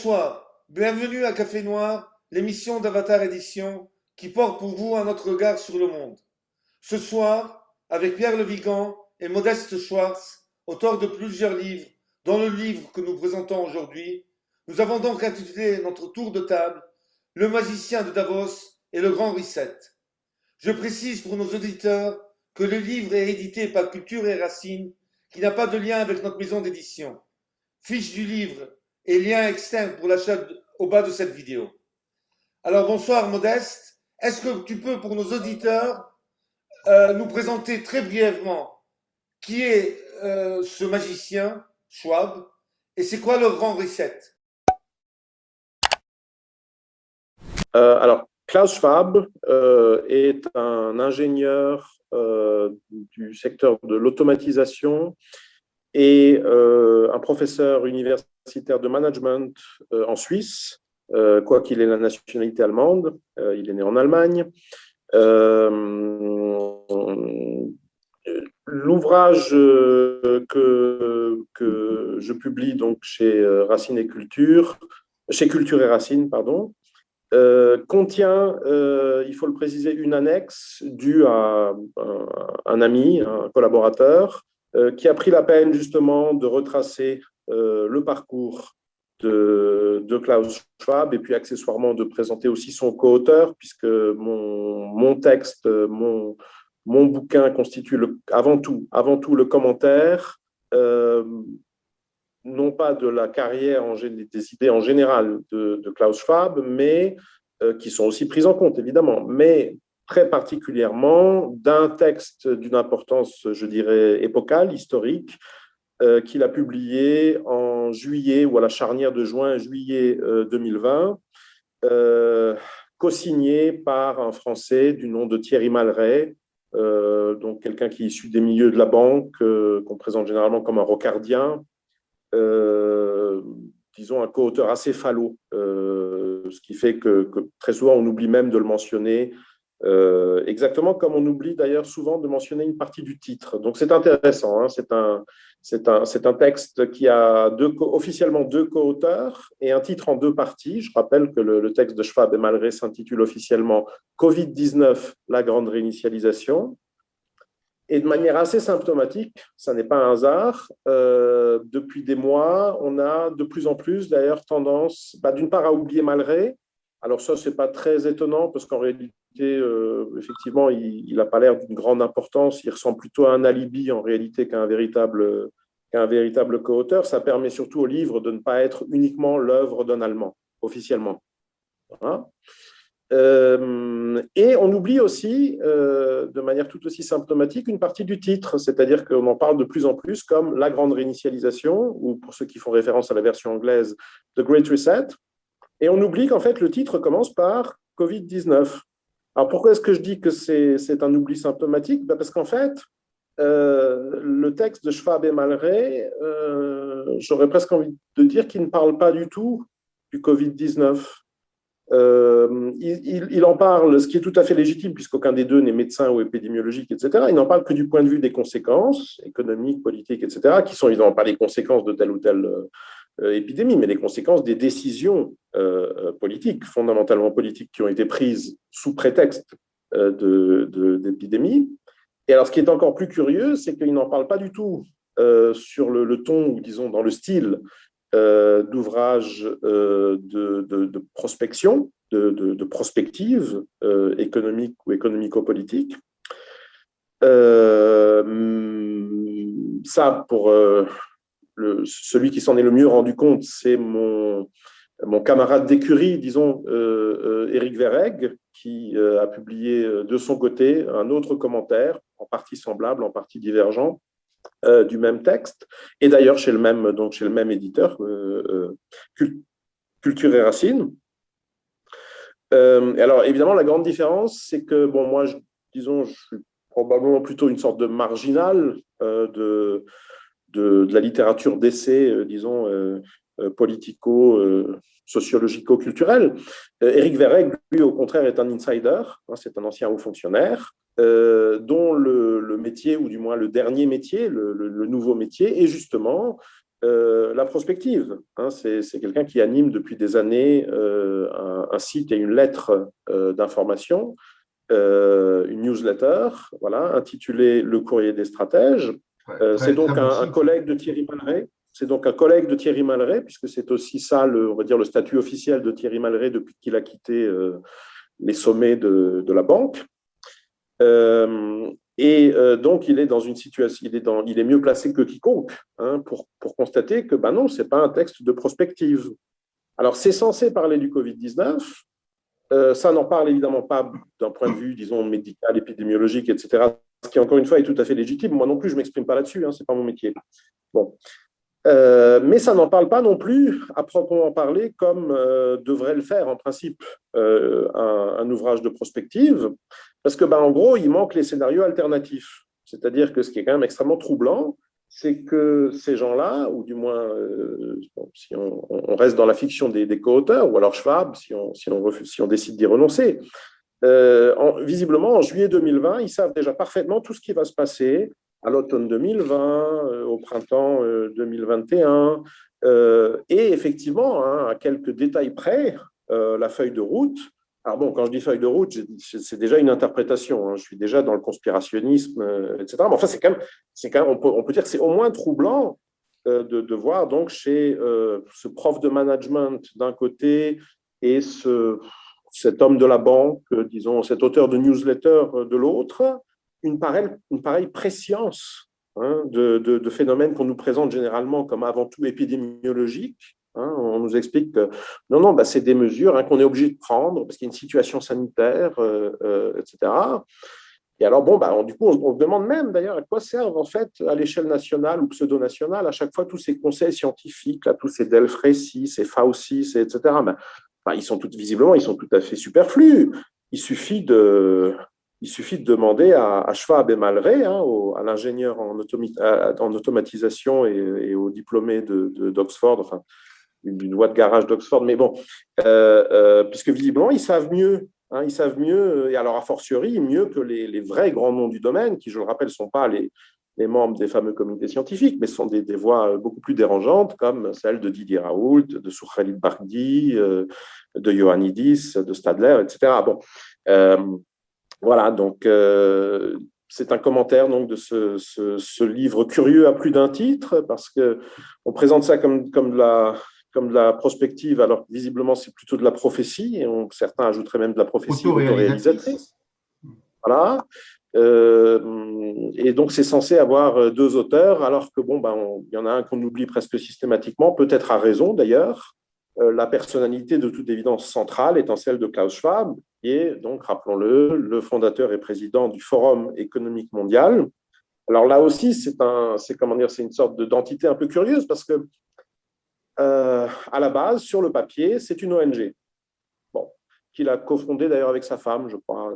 Bonsoir, bienvenue à Café Noir, l'émission d'Avatar Édition qui porte pour vous un autre regard sur le monde. Ce soir, avec Pierre Levigan et Modeste Schwartz, auteurs de plusieurs livres, dont le livre que nous présentons aujourd'hui, nous avons donc intitulé notre tour de table Le magicien de Davos et le grand reset. Je précise pour nos auditeurs que le livre est édité par Culture et Racines, qui n'a pas de lien avec notre maison d'édition. Fiche du livre et lien externe pour l'achat au bas de cette vidéo. Alors bonsoir Modeste, est-ce que tu peux pour nos auditeurs nous présenter très brièvement qui est ce magicien, Schwab, et c'est quoi le grand reset? Alors, Klaus Schwab est un ingénieur du secteur de l'automatisation et un professeur universitaire de management en Suisse, quoiqu'il ait la nationalité allemande. Il est né en Allemagne. L'ouvrage que je publie donc chez Racine et Culture, chez Culture et Racine, pardon, contient, il faut le préciser, une annexe due à un ami, un collaborateur, qui a pris la peine justement de retracer le parcours de Klaus Schwab et puis accessoirement de présenter aussi son co-auteur, puisque mon texte, mon bouquin constitue avant tout le commentaire, non pas de la carrière, des idées en général de Klaus Schwab, mais qui sont aussi prises en compte, évidemment, mais très particulièrement d'un texte d'une importance, je dirais, épocale, historique, qu'il a publié en juillet, ou à la charnière de juin-juillet 2020, co-signé par un Français du nom de Thierry Malray, donc quelqu'un qui est issu des milieux de la banque, qu'on présente généralement comme un rocardien, disons un co-auteur assez falot, ce qui fait que très souvent on oublie même de le mentionner, exactement comme on oublie d'ailleurs souvent de mentionner une partie du titre. Donc c'est intéressant, hein, c'est un texte qui a officiellement deux co-auteurs et un titre en deux parties. Je rappelle que le texte de Schwab et Malray s'intitule officiellement Covid-19, la grande réinitialisation. Et de manière assez symptomatique, ça n'est pas un hasard, depuis des mois, on a de plus en plus d'ailleurs tendance, d'une part, à oublier Malray. Alors ça, ce n'est pas très étonnant parce qu'en réalité, effectivement, il n'a pas l'air d'une grande importance. Il ressemble plutôt à un alibi en réalité qu'à un véritable co-auteur. Ça permet surtout au livre de ne pas être uniquement l'œuvre d'un Allemand, officiellement. Voilà. Et on oublie aussi, de manière tout aussi symptomatique, une partie du titre, c'est-à-dire qu'on en parle de plus en plus comme la grande réinitialisation, ou pour ceux qui font référence à la version anglaise, The Great Reset, et on oublie qu'en fait le titre commence par Covid-19. Alors pourquoi est-ce que je dis que c'est un oubli symptomatique? Parce qu'en fait, le texte de Schwab et Malray, j'aurais presque envie de dire qu'il ne parle pas du tout du Covid-19. Il en parle, ce qui est tout à fait légitime, puisqu'aucun des deux n'est médecin ou épidémiologique, etc. Il n'en parle que du point de vue des conséquences économiques, politiques, etc., qui sont évidemment pas les conséquences de telle ou telle épidémie, mais les conséquences des décisions politiques, fondamentalement politiques, qui ont été prises sous prétexte d'épidémie. Et alors, ce qui est encore plus curieux, c'est qu'il n'en parle pas du tout sur le ton, ou disons dans le style d'ouvrages de prospection, de prospective économique ou économico-politique. Ça, pour celui qui s'en est le mieux rendu compte, c'est mon camarade d'écurie, disons, Éric Verreg, qui a publié de son côté un autre commentaire, en partie semblable, en partie divergent, du même texte, et d'ailleurs chez le même éditeur, Culture et Racines. Alors évidemment, la grande différence, c'est que moi, disons, je suis probablement plutôt une sorte de marginal de la littérature d'essai, disons, politico-sociologico-culturelle. Éric Verreg, lui, au contraire, est un insider, hein, c'est un ancien haut fonctionnaire, dont le métier, ou du moins le dernier métier, le nouveau métier, est justement la prospective. Hein, c'est quelqu'un qui anime depuis des années un site et une lettre d'information, une newsletter, voilà, intitulée Le Courrier des Stratèges. C'est donc un collègue de Thierry Maleret. C'est donc un collègue de Thierry Maleret, puisque c'est aussi ça, on va dire, le statut officiel de Thierry Maleret depuis qu'il a quitté les sommets de la banque. Donc, il est dans une situation, il est mieux placé que quiconque pour constater que, ben non, ce n'est pas un texte de prospective. Alors, c'est censé parler du Covid-19. Ça n'en parle évidemment pas d'un point de vue, disons, médical, épidémiologique, etc., ce qui, encore une fois, est tout à fait légitime. Moi non plus, je ne m'exprime pas là-dessus, ce n'est pas mon métier. Bon. Mais ça n'en parle pas non plus, à proprement parler, comme devrait le faire, en principe, un ouvrage de prospective, parce que, en gros, il manque les scénarios alternatifs. C'est-à-dire que ce qui est quand même extrêmement troublant, c'est que ces gens-là, ou du moins, si on reste dans la fiction des co-auteurs, ou alors Schwab, si on décide d'y renoncer, visiblement, en juillet 2020, ils savent déjà parfaitement tout ce qui va se passer à l'automne 2020, au printemps 2021, et effectivement, à quelques détails près, la feuille de route. Alors bon, quand je dis feuille de route, c'est déjà une interprétation. Je suis déjà dans le conspirationnisme, etc. Mais enfin, c'est quand même, on peut dire que c'est au moins troublant de voir donc chez ce prof de management d'un côté et cet homme de la banque, disons, cet auteur de newsletter de l'autre, une pareille prescience de phénomènes qu'on nous présente généralement comme avant tout épidémiologiques. On nous explique que non, c'est des mesures qu'on est obligé de prendre parce qu'il y a une situation sanitaire, etc. Et alors, du coup, on se demande même d'ailleurs à quoi servent en fait à l'échelle nationale ou pseudo-nationale à chaque fois tous ces conseils scientifiques, là, tous ces Delfrécy, ces Fauci, etc. Visiblement, ils sont tout à fait superflus. Il suffit de demander à Schwab et Maleret, à l'ingénieur en automatisation et au diplômé d'Oxford, enfin, d'une voie de garage d'Oxford, mais bon, puisque visiblement, ils savent mieux. Ils savent mieux, et alors a fortiori, mieux que les vrais grands noms du domaine, qui, je le rappelle, ne sont pas les membres des fameux comités scientifiques, mais sont des voix beaucoup plus dérangeantes, comme celle de Didier Raoult, de Soukhrelid Bargdi, de Ioannidis, de Stadler, etc. Bon, voilà, donc c'est un commentaire donc, de ce livre curieux à plus d'un titre, parce qu'on présente ça comme de la prospective, alors que visiblement c'est plutôt de la prophétie, et certains ajouteraient même de la prophétie autoréalisatrice. Voilà. Et donc c'est censé avoir deux auteurs, alors que il y en a un qu'on oublie presque systématiquement, peut-être à raison d'ailleurs. La personnalité de toute évidence centrale étant celle de Klaus Schwab, qui est donc, rappelons-le, le fondateur et président du Forum économique mondial. Alors là aussi, c'est une sorte d'entité un peu curieuse parce que à la base, sur le papier, c'est une ONG. Bon, qu'il a cofondée d'ailleurs avec sa femme, je crois.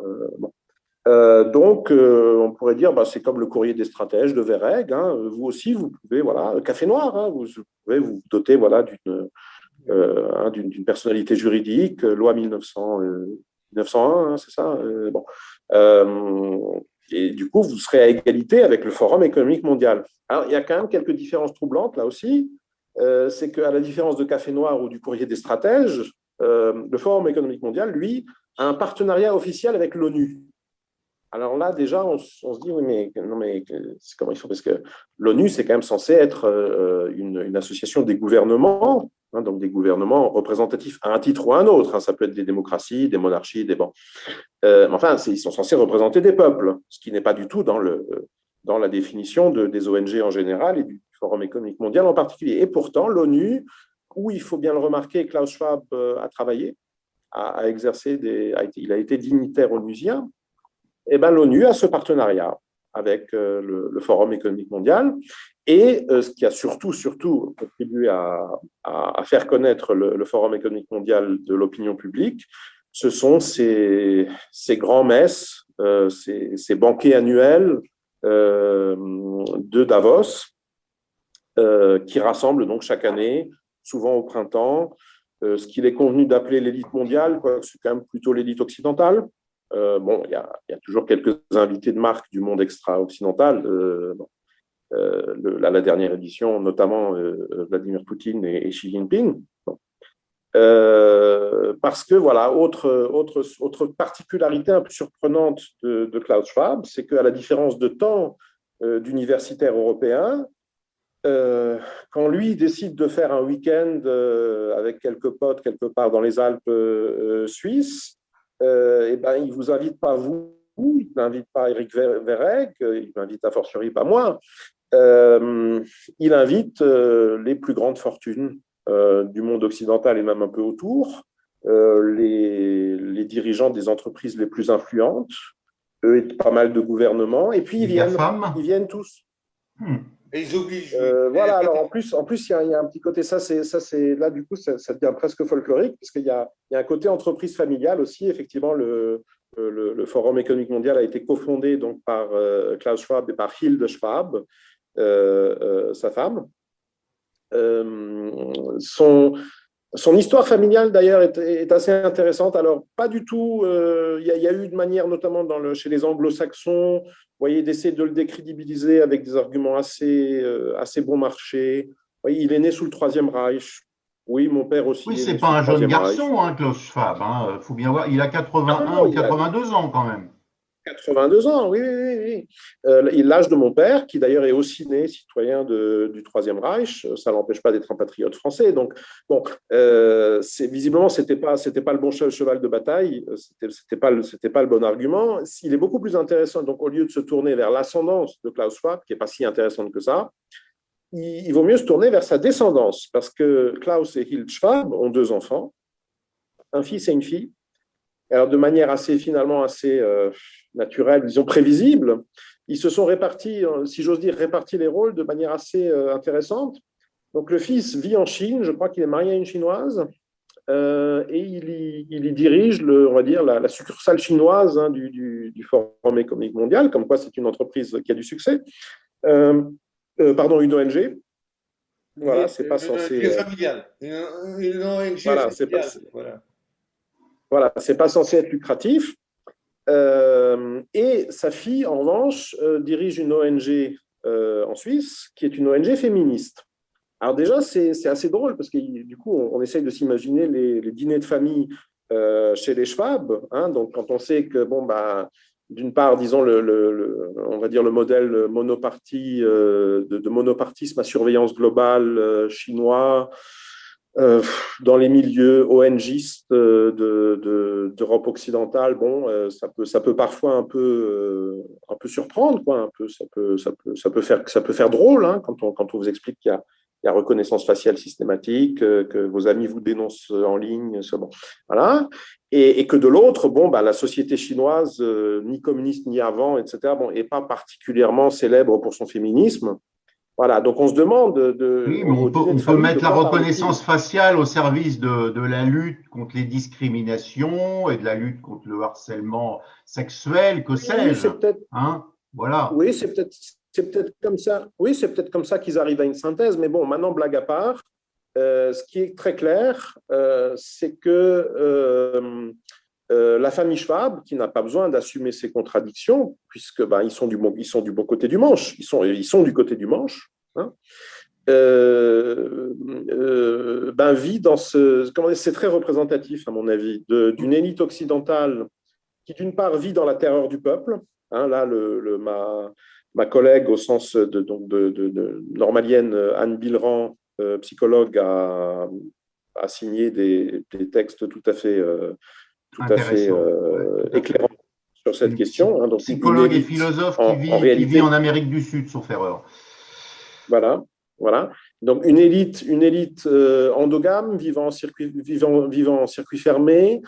Donc, on pourrait dire, c'est comme le courrier des stratèges de Verreg. Vous aussi, vous pouvez, voilà, Café Noir, vous pouvez vous doter, voilà, d'une personnalité juridique, loi 1901, c'est ça. Et du coup, vous serez à égalité avec le Forum économique mondial. Alors, il y a quand même quelques différences troublantes là aussi. C'est qu'à la différence de Café Noir ou du courrier des stratèges, le Forum économique mondial, lui, a un partenariat officiel avec l'ONU. Alors là, déjà, on se dit, oui, mais comment ils font? Parce que l'ONU, c'est quand même censé être une association des gouvernements, donc des gouvernements représentatifs à un titre ou à un autre. Ça peut être des démocraties, des monarchies, enfin, ils sont censés représenter des peuples, ce qui n'est pas du tout dans la définition des ONG en général et du Forum économique mondial en particulier. Et pourtant, l'ONU, où il faut bien le remarquer, Klaus Schwab a travaillé, a exercé, il a été dignitaire onusien. L'ONU a ce partenariat avec le Forum économique mondial. Et ce qui a surtout contribué à faire connaître le Forum économique mondial de l'opinion publique, ce sont ces grands-messes, ces banquets annuels de Davos, qui rassemblent donc chaque année, souvent au printemps, ce qu'il est convenu d'appeler l'élite mondiale, quoique c'est quand même plutôt l'élite occidentale. Il y a toujours quelques invités de marque du monde extra-occidental. la dernière édition, notamment Vladimir Poutine et Xi Jinping. Parce que, voilà, autre particularité un peu surprenante de Klaus Schwab, c'est qu'à la différence de temps d'universitaires européens, quand lui décide de faire un week-end avec quelques potes quelque part dans les Alpes suisses, et ben, il ne vous invite pas vous, il n'invite pas Eric Verreg, il n'invite a fortiori pas moi, il invite les plus grandes fortunes du monde occidental et même un peu autour, les dirigeants des entreprises les plus influentes, et pas mal de gouvernements, et puis Les GAFAM. ils viennent tous. Et ils obligent. Voilà, alors en plus, il y a un petit côté, là, du coup, ça devient presque folklorique, parce qu'il y a un côté entreprise familiale aussi. Effectivement, le Forum économique mondial a été cofondé donc, par Klaus Schwab et par Hilde Schwab, sa femme. Son histoire familiale, d'ailleurs, est assez intéressante. Alors, pas du tout, il y a eu de manière, notamment chez les anglo-saxons, vous voyez, d'essayer de le décrédibiliser avec des arguments assez bon marché. Vous voyez, il est né sous le Troisième Reich. Oui, mon père aussi. Oui, c'est pas un jeune garçon, hein, Klaus Schwab. Hein. Faut bien voir, il a 81 ou 82 ans quand même. 82 ans, oui, oui, oui. L'âge de mon père, qui d'ailleurs est aussi né citoyen du Troisième Reich, ça l'empêche pas d'être un patriote français. Donc, bon, visiblement, c'était pas le bon cheval de bataille, c'était pas le bon argument. Il est beaucoup plus intéressant, donc au lieu de se tourner vers l'ascendance de Klaus Schwab, qui est pas si intéressante que ça, il vaut mieux se tourner vers sa descendance, parce que Klaus et Hilde Schwab ont 2 enfants, un fils et une fille. Alors, de manière finalement assez naturelle, disons prévisible, ils se sont répartis, si j'ose dire, les rôles de manière assez intéressante. Donc, le fils vit en Chine, je crois qu'il est marié à une Chinoise, et il y dirige, on va dire, la succursale chinoise du Forum économique mondial, comme quoi c'est une entreprise qui a du succès. Pardon, une ONG. Voilà, c'est pas censé. Familiale. Une ONG voilà, familiale. Voilà. Voilà, c'est pas censé être lucratif. Et sa fille, en revanche, dirige une ONG en Suisse, qui est une ONG féministe. Alors déjà, c'est assez drôle, parce que du coup, on essaye de s'imaginer les dîners de famille chez les Schwab. Hein, donc, quand on sait que, bon, bah, d'une part, disons, on va dire le modèle monopartie, de monopartisme à surveillance globale chinois, dans les milieux ONGistes d'Europe occidentale, bon, ça peut parfois un peu surprendre, quoi. Ça peut faire drôle, hein, quand on vous explique qu'il y a reconnaissance faciale systématique, que vos amis vous dénoncent en ligne, bon, voilà. Et que de l'autre, bon, bah, la société chinoise, ni communiste ni avant, etc., bon, n'est pas particulièrement célèbre pour son féminisme. Voilà, donc on se demande oui, mais on peut mettre la reconnaissance faciale au service de la lutte contre les discriminations et de la lutte contre le harcèlement sexuel, que sais-je. Hein, voilà. Oui, c'est peut-être comme ça. Oui, c'est peut-être comme ça qu'ils arrivent à une synthèse. Mais bon, maintenant, blague à part, ce qui est très clair, c'est que la famille Schwab, qui n'a pas besoin d'assumer ses contradictions, puisque ben, ils sont du bon côté du manche, ils sont du côté du manche, hein, ben, vit dans c'est très représentatif, à mon avis, d'une élite occidentale qui, d'une part, vit dans la terreur du peuple. Hein, là, ma collègue, au sens de normalienne, Anne Bilran, psychologue, a signé des textes tout à fait éclairant sur cette question. Hein, donc psychologue et philosophe qui vit en Amérique du Sud, sauf erreur. Voilà. Donc une élite endogame, vivant en circuit fermé,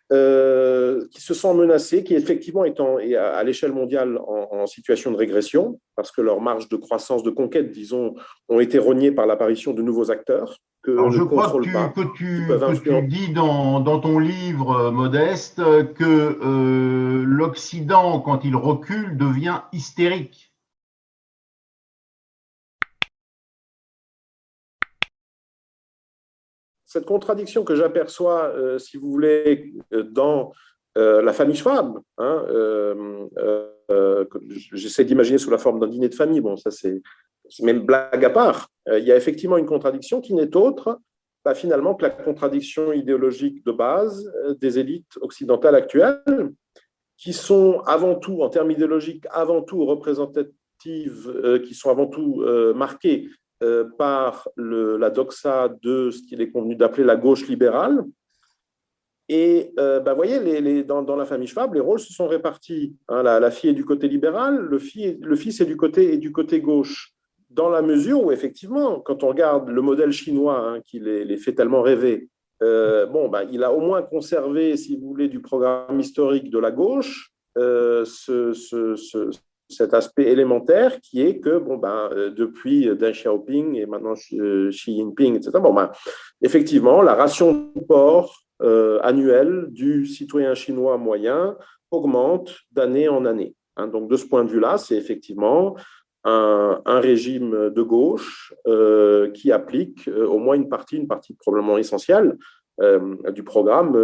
qui se sent menacée, qui effectivement est à l'échelle mondiale en situation de régression, parce que leurs marges de croissance, de conquête, disons, ont été rognées par l'apparition de nouveaux acteurs. Alors, je crois que tu dis dans ton livre, Modeste, que l'Occident, quand il recule, devient hystérique. Cette contradiction que j'aperçois, si vous voulez, dans la famille Schwab, hein, que j'essaie d'imaginer sous la forme d'un dîner de famille, bon, ça c'est même blague à part, il y a effectivement une contradiction qui n'est autre finalement que la contradiction idéologique de base des élites occidentales actuelles, qui sont avant tout, en termes idéologiques, avant tout représentatives, qui sont avant tout marquées par la doxa de ce qu'il est convenu d'appeler la gauche libérale. Et vous voyez, dans la famille Schwab, les rôles se sont répartis. Hein, la fille est du côté libéral, le fils est du côté gauche. Dans la mesure où, effectivement, quand on regarde le modèle chinois qui les fait tellement rêver, il a au moins conservé, si vous voulez, du programme historique de la gauche, cet aspect élémentaire qui est que, depuis Deng Xiaoping et maintenant Xi Jinping, etc., effectivement, la ration de porc annuelle du citoyen chinois moyen augmente d'année en année. Hein, donc, de ce point de vue-là, c'est effectivement un régime de gauche qui applique au moins une partie probablement essentielle du programme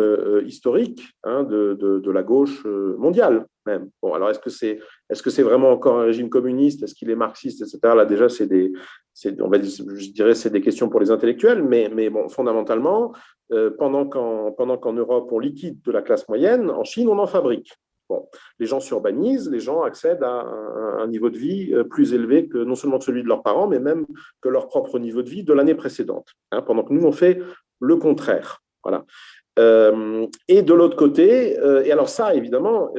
historique de la gauche mondiale même. Bon, alors est-ce que c'est vraiment encore un régime communiste? Est-ce qu'il est marxiste, etc. Là déjà, je dirais c'est des questions pour les intellectuels, mais bon, fondamentalement, pendant qu'en Europe on liquide de la classe moyenne, en Chine on en fabrique. Bon, les gens s'urbanisent, les gens accèdent à un niveau de vie plus élevé que non seulement celui de leurs parents, mais même que leur propre niveau de vie de l'année précédente. Hein, pendant que nous, on fait le contraire. Voilà. Et de l'autre côté, et alors ça, évidemment,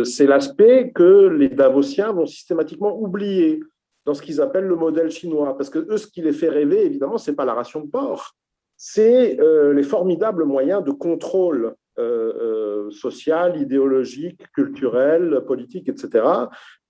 c'est l'aspect que les Davosiens vont systématiquement oublier dans ce qu'ils appellent le modèle chinois. Parce que eux, ce qui les fait rêver, évidemment, ce n'est pas la ration de porc, c'est les formidables moyens de contrôle social, idéologique, culturel, politique, etc.,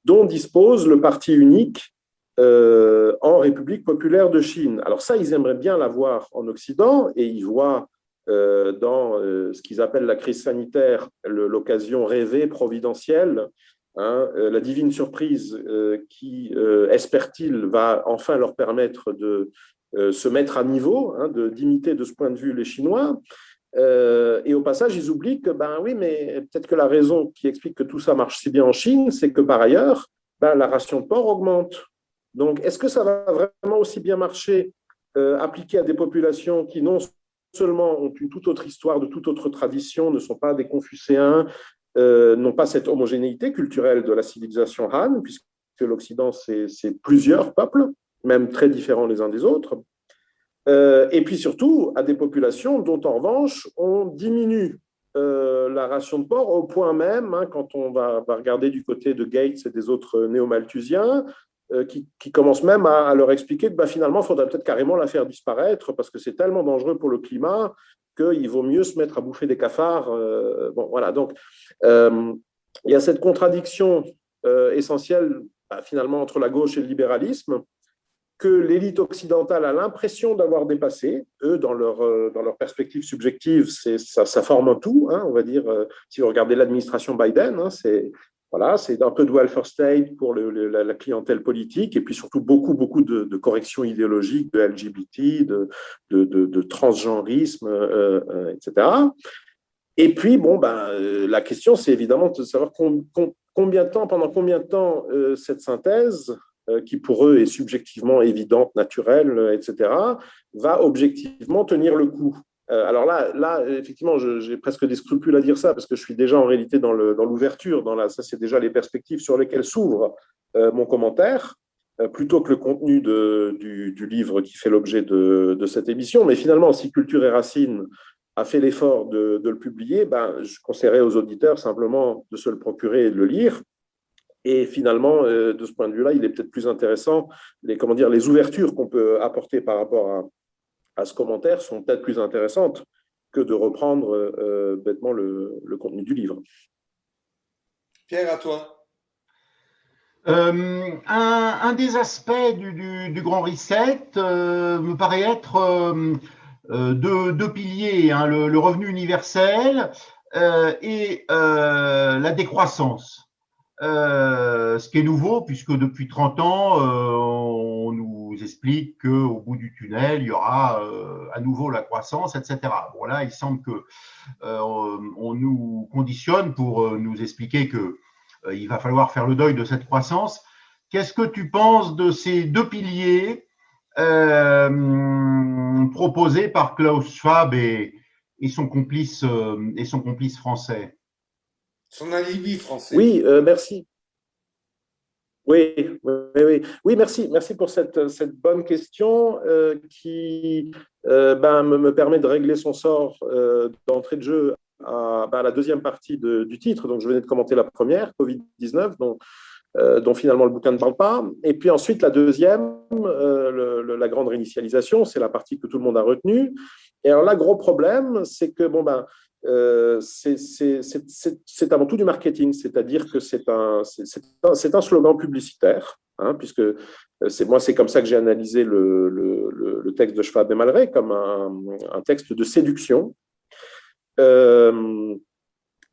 dont dispose le parti unique en République populaire de Chine. Alors ça, ils aimeraient bien l'avoir en Occident et ils voient dans ce qu'ils appellent la crise sanitaire l'occasion rêvée, providentielle, la divine surprise qui, espère-t-il, va enfin leur permettre de se mettre à niveau, d'imiter de ce point de vue les Chinois. Et au passage, ils oublient que, oui, mais peut-être que la raison qui explique que tout ça marche si bien en Chine, c'est que par ailleurs, la ration de porc augmente. Donc, est-ce que ça va vraiment aussi bien marcher appliqué à des populations qui non seulement ont une toute autre histoire, de toute autre tradition, ne sont pas des Confucéens, n'ont pas cette homogénéité culturelle de la civilisation Han, puisque l'Occident, c'est plusieurs peuples, même très différents les uns des autres. Et puis surtout à des populations dont en revanche on diminue la ration de porc au point même, quand on va regarder du côté de Gates et des autres néo-malthusiens, qui commencent même à leur expliquer que finalement il faudrait peut-être carrément la faire disparaître parce que c'est tellement dangereux pour le climat qu'il vaut mieux se mettre à bouffer des cafards. Voilà, donc il y a cette contradiction essentielle finalement entre la gauche et le libéralisme, que l'élite occidentale a l'impression d'avoir dépassé. Eux, dans leur perspective subjective, ça forme un tout, on va dire. Si vous regardez l'administration Biden, c'est un peu de welfare state pour la clientèle politique, et puis surtout beaucoup de corrections idéologiques, de LGBT, de transgenrisme, etc. Et puis, la question, c'est évidemment de savoir pendant combien de temps cette synthèse, qui pour eux est subjectivement évidente, naturelle, etc., va objectivement tenir le coup. Alors là, effectivement, j'ai presque des scrupules à dire ça, parce que je suis déjà en réalité dans l'ouverture, ça c'est déjà les perspectives sur lesquelles s'ouvre mon commentaire, plutôt que le contenu du livre qui fait l'objet de cette émission. Mais finalement, si Culture et Racines a fait l'effort de le publier, je conseillerais aux auditeurs simplement de se le procurer et de le lire. Et finalement, de ce point de vue-là, il est peut-être plus intéressant, les ouvertures qu'on peut apporter par rapport à ce commentaire sont peut-être plus intéressantes que de reprendre bêtement le contenu du livre. Pierre, à toi. Un des aspects du Grand Reset me paraît être deux piliers, le revenu universel et la décroissance. Ce qui est nouveau, puisque depuis 30 ans, on nous explique qu'au bout du tunnel, il y aura à nouveau la croissance, etc. Bon, là, il semble que on nous conditionne pour nous expliquer que il va falloir faire le deuil de cette croissance. qu'est-ce que tu penses de ces deux piliers proposés par Klaus Schwab et son complice français? Son alibi français. Oui, merci. Oui, oui, merci pour cette bonne question qui me permet de régler son sort d'entrée de jeu à la deuxième partie du titre. Donc, je venais de commenter la première, Covid-19, dont finalement le bouquin ne parle pas. Et puis ensuite, la deuxième, la grande réinitialisation, c'est la partie que tout le monde a retenue. Et alors là, gros problème, c'est que c'est avant tout du marketing, c'est-à-dire que c'est un slogan publicitaire, hein, puisque c'est comme ça que j'ai analysé le texte de Schwab et Malray, comme un texte de séduction,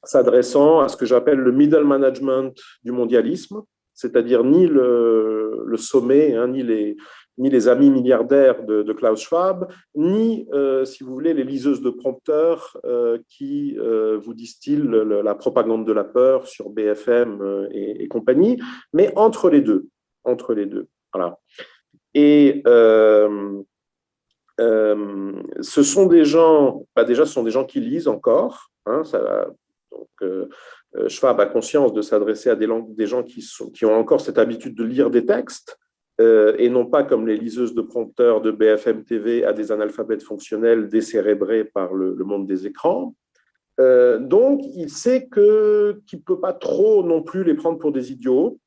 s'adressant à ce que j'appelle le middle management du mondialisme, c'est-à-dire ni le sommet, hein, ni les amis milliardaires de Klaus Schwab, ni, si vous voulez, les liseuses de prompteurs qui vous distillent la propagande de la peur sur BFM et compagnie, mais entre les deux. Voilà. Et ce sont des gens, déjà, ce sont des gens qui lisent encore, hein, Schwab a conscience de s'adresser à des gens qui ont encore cette habitude de lire des textes et non pas comme les liseuses de prompteurs de BFM TV à des analphabètes fonctionnels décérébrés par le monde des écrans. Donc, il sait qu'il ne peut pas trop non plus les prendre pour des idiots.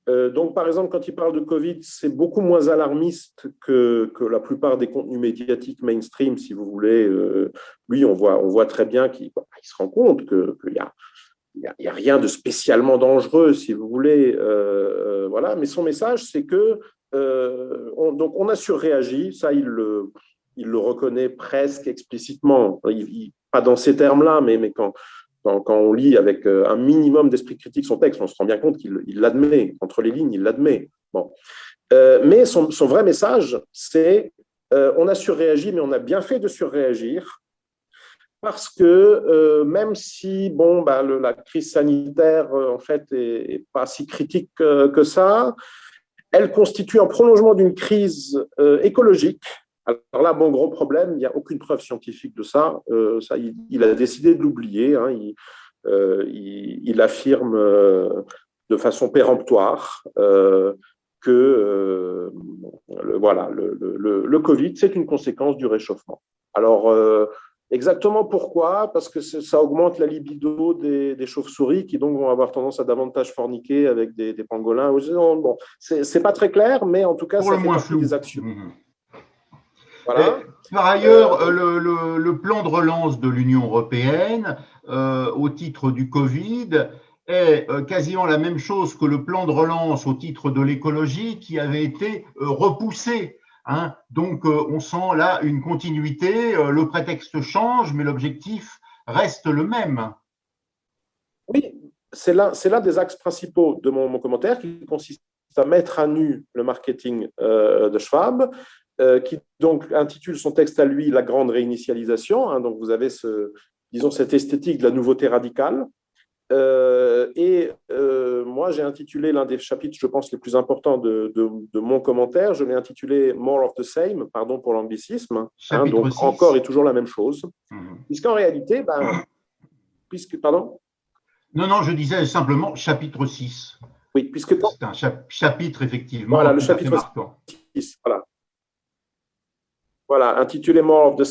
Donc, par exemple, quand il parle de Covid, c'est beaucoup moins alarmiste que la plupart des contenus médiatiques mainstream, si vous voulez. Lui, on voit très bien qu'il se rend compte qu'il y a rien de spécialement dangereux, si vous voulez. Voilà. Mais son message, c'est que donc on a surréagi. Ça, il le reconnaît presque explicitement. Pas dans ces termes-là, mais quand on lit avec un minimum d'esprit critique son texte, on se rend bien compte qu'il l'admet. Entre les lignes, il l'admet. Bon. Mais son vrai message, c'est on a surréagi, mais on a bien fait de surréagir. Parce que même si la crise sanitaire en fait est pas si critique que ça, elle constitue un prolongement d'une crise écologique. Alors là, gros problème, il n'y a aucune preuve scientifique de ça. Il a décidé de l'oublier. Hein. Il affirme de façon péremptoire que le Covid, c'est une conséquence du réchauffement. Alors, exactement pourquoi? Parce que ça augmente la libido des chauves-souris qui donc vont avoir tendance à davantage forniquer avec des pangolins. Bon, c'est pas très clair, mais en tout cas, ça fait partie des actions. Voilà. Par ailleurs, le plan de relance de l'Union européenne au titre du Covid est quasiment la même chose que le plan de relance au titre de l'écologie qui avait été repoussé. Hein. Donc, on sent là une continuité, le prétexte change, mais l'objectif reste le même. Oui, c'est l'un des axes principaux de mon commentaire qui consiste à mettre à nu le marketing de Schwab, qui donc intitule son texte à lui « La grande réinitialisation ». Hein, donc, vous avez cette esthétique de la nouveauté radicale. Moi, j'ai intitulé l'un des chapitres, je pense, les plus importants de mon commentaire, je l'ai intitulé « More of the same », pardon pour l'anglicisme, hein, donc 6. Encore et toujours la même chose. Puisqu'en réalité, pardon? Non, je disais simplement chapitre 6. Oui, puisque c'est un chapitre, effectivement, voilà, le chapitre 6, voilà, intitulé « More of the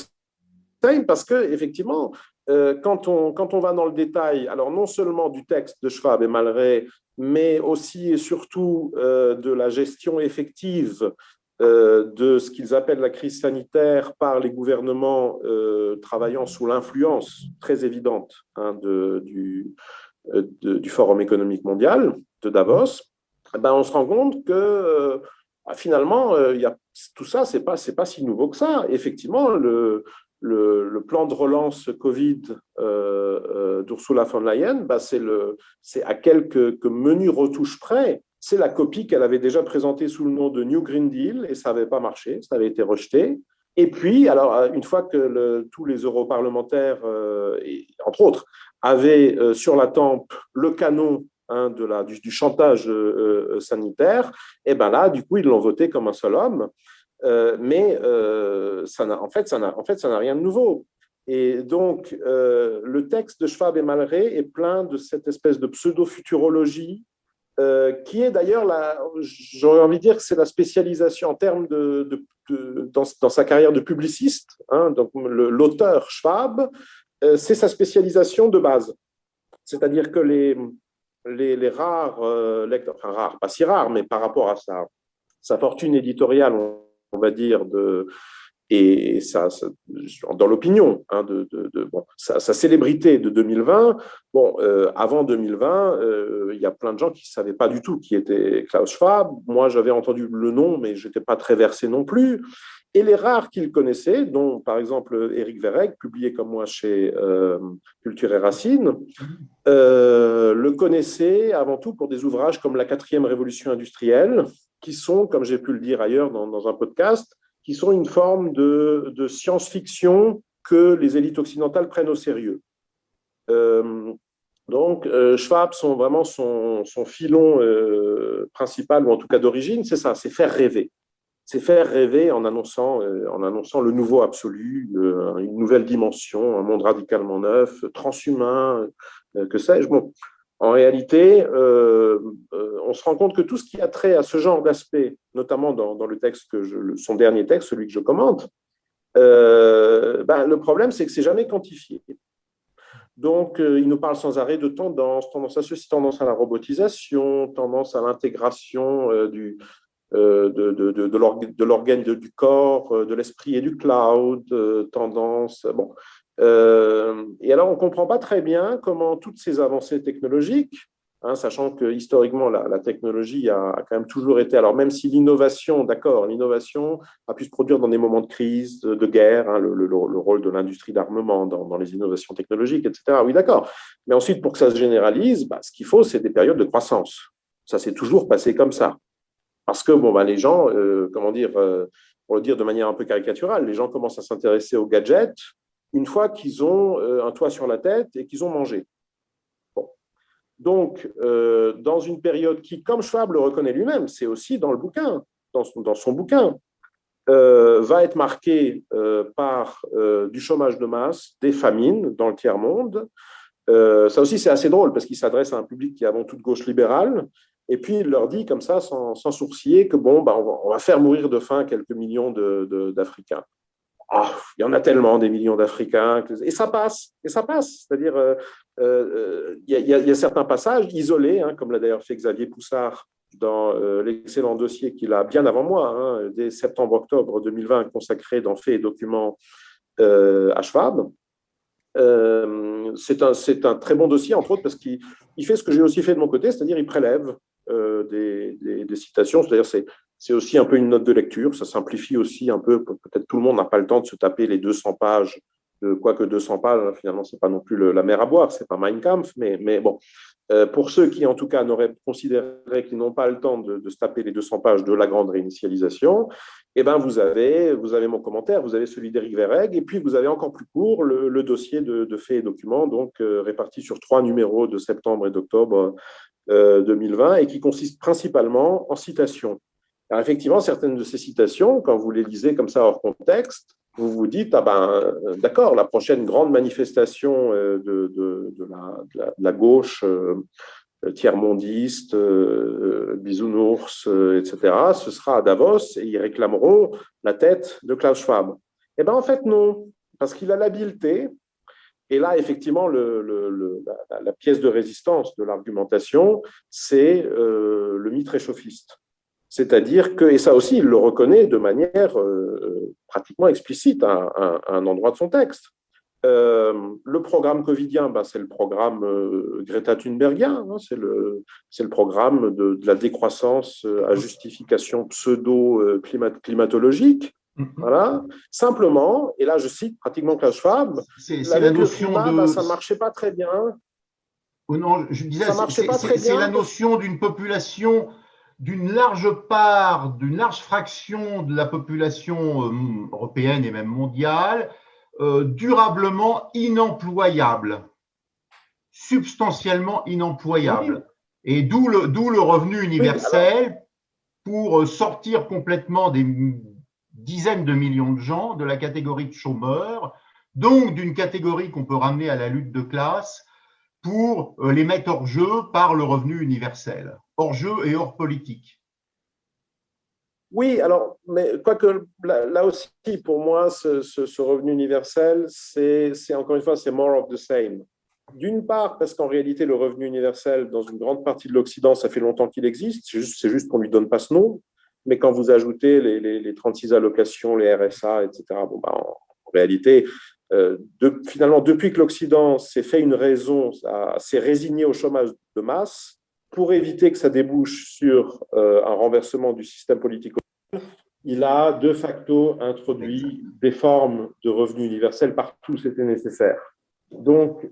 same », parce que effectivement, quand on va dans le détail, alors non seulement du texte de Schwab et Malray, mais aussi et surtout de la gestion effective de ce qu'ils appellent la crise sanitaire par les gouvernements travaillant sous l'influence très évidente du Forum économique mondial de Davos, on se rend compte que finalement, tout ça, c'est pas si nouveau que ça. Effectivement, le plan de relance Covid d'Ursula von Leyen, c'est à quelques menus retouches près. C'est la copie qu'elle avait déjà présentée sous le nom de New Green Deal et ça n'avait pas marché, ça avait été rejeté. Et puis, alors, une fois que tous les europarlementaires, entre autres, avaient sur la tempe le canon hein, du chantage sanitaire, et ben là, du coup, ils l'ont voté comme un seul homme. Mais en fait, ça n'a rien de nouveau. Et donc, le texte de Schwab et Malray est plein de cette espèce de pseudo-futurologie qui est d'ailleurs, j'aurais envie de dire que c'est la spécialisation en termes dans sa carrière de publiciste. Hein, donc, l'auteur Schwab, c'est sa spécialisation de base. C'est-à-dire que les rares lecteurs, enfin rares, pas si rares, mais par rapport à sa fortune éditoriale, on va dire, et dans l'opinion, hein, sa célébrité de 2020, bon, avant 2020, il y a plein de gens qui ne savaient pas du tout qui était Klaus Schwab. Moi, j'avais entendu le nom, mais je n'étais pas très versé non plus. Et les rares qu'il connaissait, dont par exemple Éric Verreg, publié comme moi chez Culture et Racines, le connaissait avant tout pour des ouvrages comme La 4e révolution industrielle, qui sont, comme j'ai pu le dire ailleurs dans un podcast, qui sont une forme de science-fiction que les élites occidentales prennent au sérieux. Donc, Schwab, vraiment son filon principal, ou en tout cas d'origine, c'est ça, c'est faire rêver. C'est faire rêver en annonçant le nouveau absolu, une nouvelle dimension, un monde radicalement neuf, transhumain, que sais-je. Bon, en réalité, on se rend compte que tout ce qui a trait à ce genre d'aspect, notamment dans le texte son dernier texte, celui que je commente, le problème, c'est que c'est jamais quantifié. Donc, il nous parle sans arrêt de tendance à ceci, tendance à la robotisation, tendance à l'intégration de l'organe du corps, de l'esprit et du cloud, tendance. Bon. Et alors, on ne comprend pas très bien comment toutes ces avancées technologiques, hein, sachant que historiquement, la technologie a quand même toujours été, alors même si l'innovation, d'accord, l'innovation a pu se produire dans des moments de crise, de guerre, hein, le rôle de l'industrie d'armement dans les innovations technologiques, etc. Oui, d'accord. Mais ensuite, pour que ça se généralise, ce qu'il faut, c'est des périodes de croissance. Ça s'est toujours passé comme ça. Parce que les gens, pour le dire de manière un peu caricaturale, les gens commencent à s'intéresser aux gadgets une fois qu'ils ont un toit sur la tête et qu'ils ont mangé. Bon. Donc, dans une période qui, comme Schwab le reconnaît lui-même, c'est aussi dans le bouquin, dans son bouquin, va être marquée par du chômage de masse, des famines dans le tiers-monde. Ça aussi, c'est assez drôle parce qu'il s'adresse à un public qui est avant tout de gauche libérale. Et puis, il leur dit comme ça, sans sourciller, que on va faire mourir de faim quelques millions d'Africains. Il y en a tellement, des millions d'Africains, et ça passe. C'est-à-dire, il y a certains passages isolés, hein, comme l'a d'ailleurs fait Xavier Poussard dans l'excellent dossier qu'il a bien avant moi, hein, dès septembre-octobre 2020, consacré dans Faits et Documents à Schwab. C'est un très bon dossier, entre autres, parce qu'il fait ce que j'ai aussi fait de mon côté, c'est-à-dire il prélève des citations, c'est-à-dire c'est aussi un peu une note de lecture, ça simplifie aussi un peu, peut-être tout le monde n'a pas le temps de se taper les 200 pages, quoique 200 pages, finalement, c'est pas non plus la mer à boire, c'est pas Mein Kampf, mais bon, pour ceux qui, en tout cas, n'auraient considéré qu'ils n'ont pas le temps de se taper les 200 pages de la grande réinitialisation, eh ben, vous avez mon commentaire, vous avez celui d'Éric Verreg, et puis vous avez encore plus court le dossier de Faits et Documents, donc réparti sur 3 numéros de septembre et d'octobre 2020, et qui consiste principalement en citations. Alors effectivement, certaines de ces citations, quand vous les lisez comme ça hors contexte, vous vous dites, d'accord, la prochaine grande manifestation de la gauche tiers-mondiste, bisounours, etc., ce sera à Davos et ils réclameront la tête de Klaus Schwab. Eh bien, en fait, non, parce qu'il a l'habileté. Et là, effectivement, la pièce de résistance de l'argumentation, c'est le mythe réchauffiste. C'est-à-dire que, et ça aussi, il le reconnaît de manière pratiquement explicite à un endroit de son texte. Le programme covidien, c'est le programme Greta Thunbergien, hein, c'est le programme de la décroissance à justification pseudo-climatologique. Voilà. Simplement, et là je cite pratiquement Klaus Schwab, c'est la notion de... ça ne marchait pas très bien. Oh non, je disais, c'est la notion d'une population, d'une large fraction de la population européenne et même mondiale, durablement inemployable, substantiellement inemployable. Et d'où le revenu universel pour sortir complètement des dizaines de millions de gens de la catégorie de chômeurs, donc d'une catégorie qu'on peut ramener à la lutte de classe, pour les mettre hors jeu par le revenu universel, hors jeu et hors politique. Oui, alors, mais quoique là aussi, pour moi, ce revenu universel, c'est encore une fois, c'est more of the same. D'une part, parce qu'en réalité, le revenu universel, dans une grande partie de l'Occident, ça fait longtemps qu'il existe, c'est juste qu'on ne lui donne pas ce nom. Mais quand vous ajoutez les 36 allocations, les RSA, etc., bon, bah, en réalité, finalement, depuis que l'Occident s'est fait une raison, s'est résigné au chômage de masse, pour éviter que ça débouche sur un renversement du système politique, il a de facto introduit des formes de revenus universels partout où c'était nécessaire. Donc,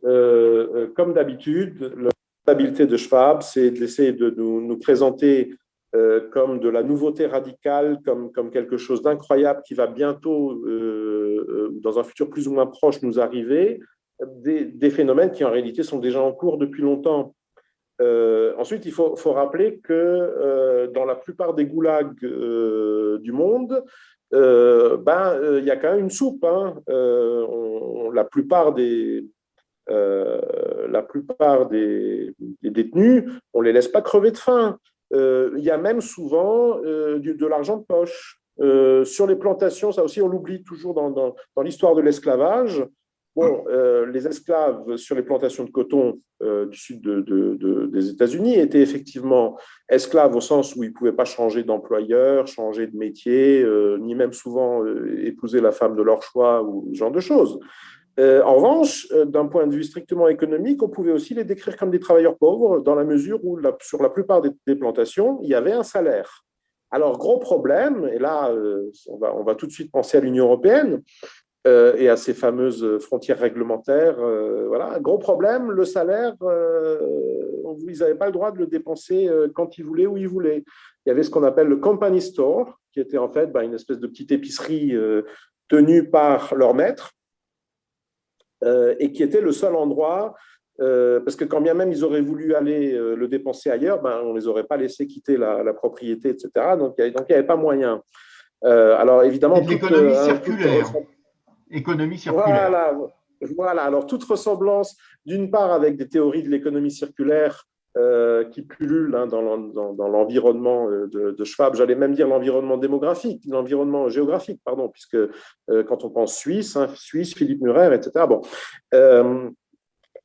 comme d'habitude, la stabilité de Schwab, c'est d'essayer de nous présenter comme de la nouveauté radicale, comme quelque chose d'incroyable qui va bientôt, dans un futur plus ou moins proche, nous arriver, des phénomènes qui en réalité sont déjà en cours depuis longtemps. Ensuite, il faut rappeler que dans la plupart des goulags du monde, il y a quand même une soupe. Hein. La plupart des détenus, on ne les laisse pas crever de faim. Il y a même souvent de l'argent de poche. Sur les plantations, ça aussi, on l'oublie toujours dans l'histoire de l'esclavage. Bon, les esclaves sur les plantations de coton du sud des États-Unis étaient effectivement esclaves au sens où ils ne pouvaient pas changer d'employeur, changer de métier, ni même souvent épouser la femme de leur choix ou ce genre de choses. En revanche, d'un point de vue strictement économique, on pouvait aussi les décrire comme des travailleurs pauvres dans la mesure où sur la plupart des plantations, il y avait un salaire. Alors, gros problème, et là, on va tout de suite penser à l'Union européenne, et à ces fameuses frontières réglementaires. Voilà, gros problème, le salaire, ils n'avaient pas le droit de le dépenser quand ils voulaient, où ils voulaient. Il y avait ce qu'on appelle le company store, qui était en fait une espèce de petite épicerie tenue par leur maître, et qui était le seul endroit, parce que quand bien même ils auraient voulu aller le dépenser ailleurs, on ne les aurait pas laissés quitter la propriété, etc. Donc il n'y avait pas moyen. Alors évidemment, l'économie circulaire. Économie circulaire. Voilà. Alors, toute ressemblance, d'une part, avec des théories de l'économie circulaire qui pullulent dans l'environnement de Schwab, j'allais même dire l'environnement démographique, l'environnement géographique, pardon, puisque quand on pense Suisse, Philippe Murer, etc. Bon.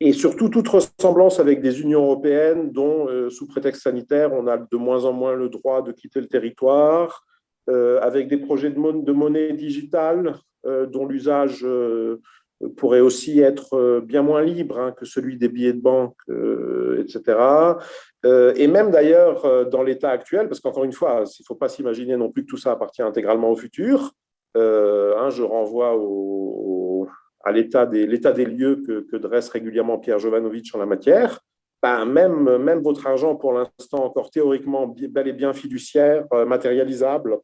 Et surtout, toute ressemblance avec des unions européennes dont, sous prétexte sanitaire, on a de moins en moins le droit de quitter le territoire, avec des projets de monnaie digitale, dont l'usage pourrait aussi être bien moins libre que celui des billets de banque, etc. Et même d'ailleurs dans l'état actuel, parce qu'encore une fois, il ne faut pas s'imaginer non plus que tout ça appartient intégralement au futur. Je renvoie à l'état des lieux que dresse régulièrement Pierre Jovanovic en la matière. Même votre argent, pour l'instant encore théoriquement bel et bien fiduciaire, matérialisable,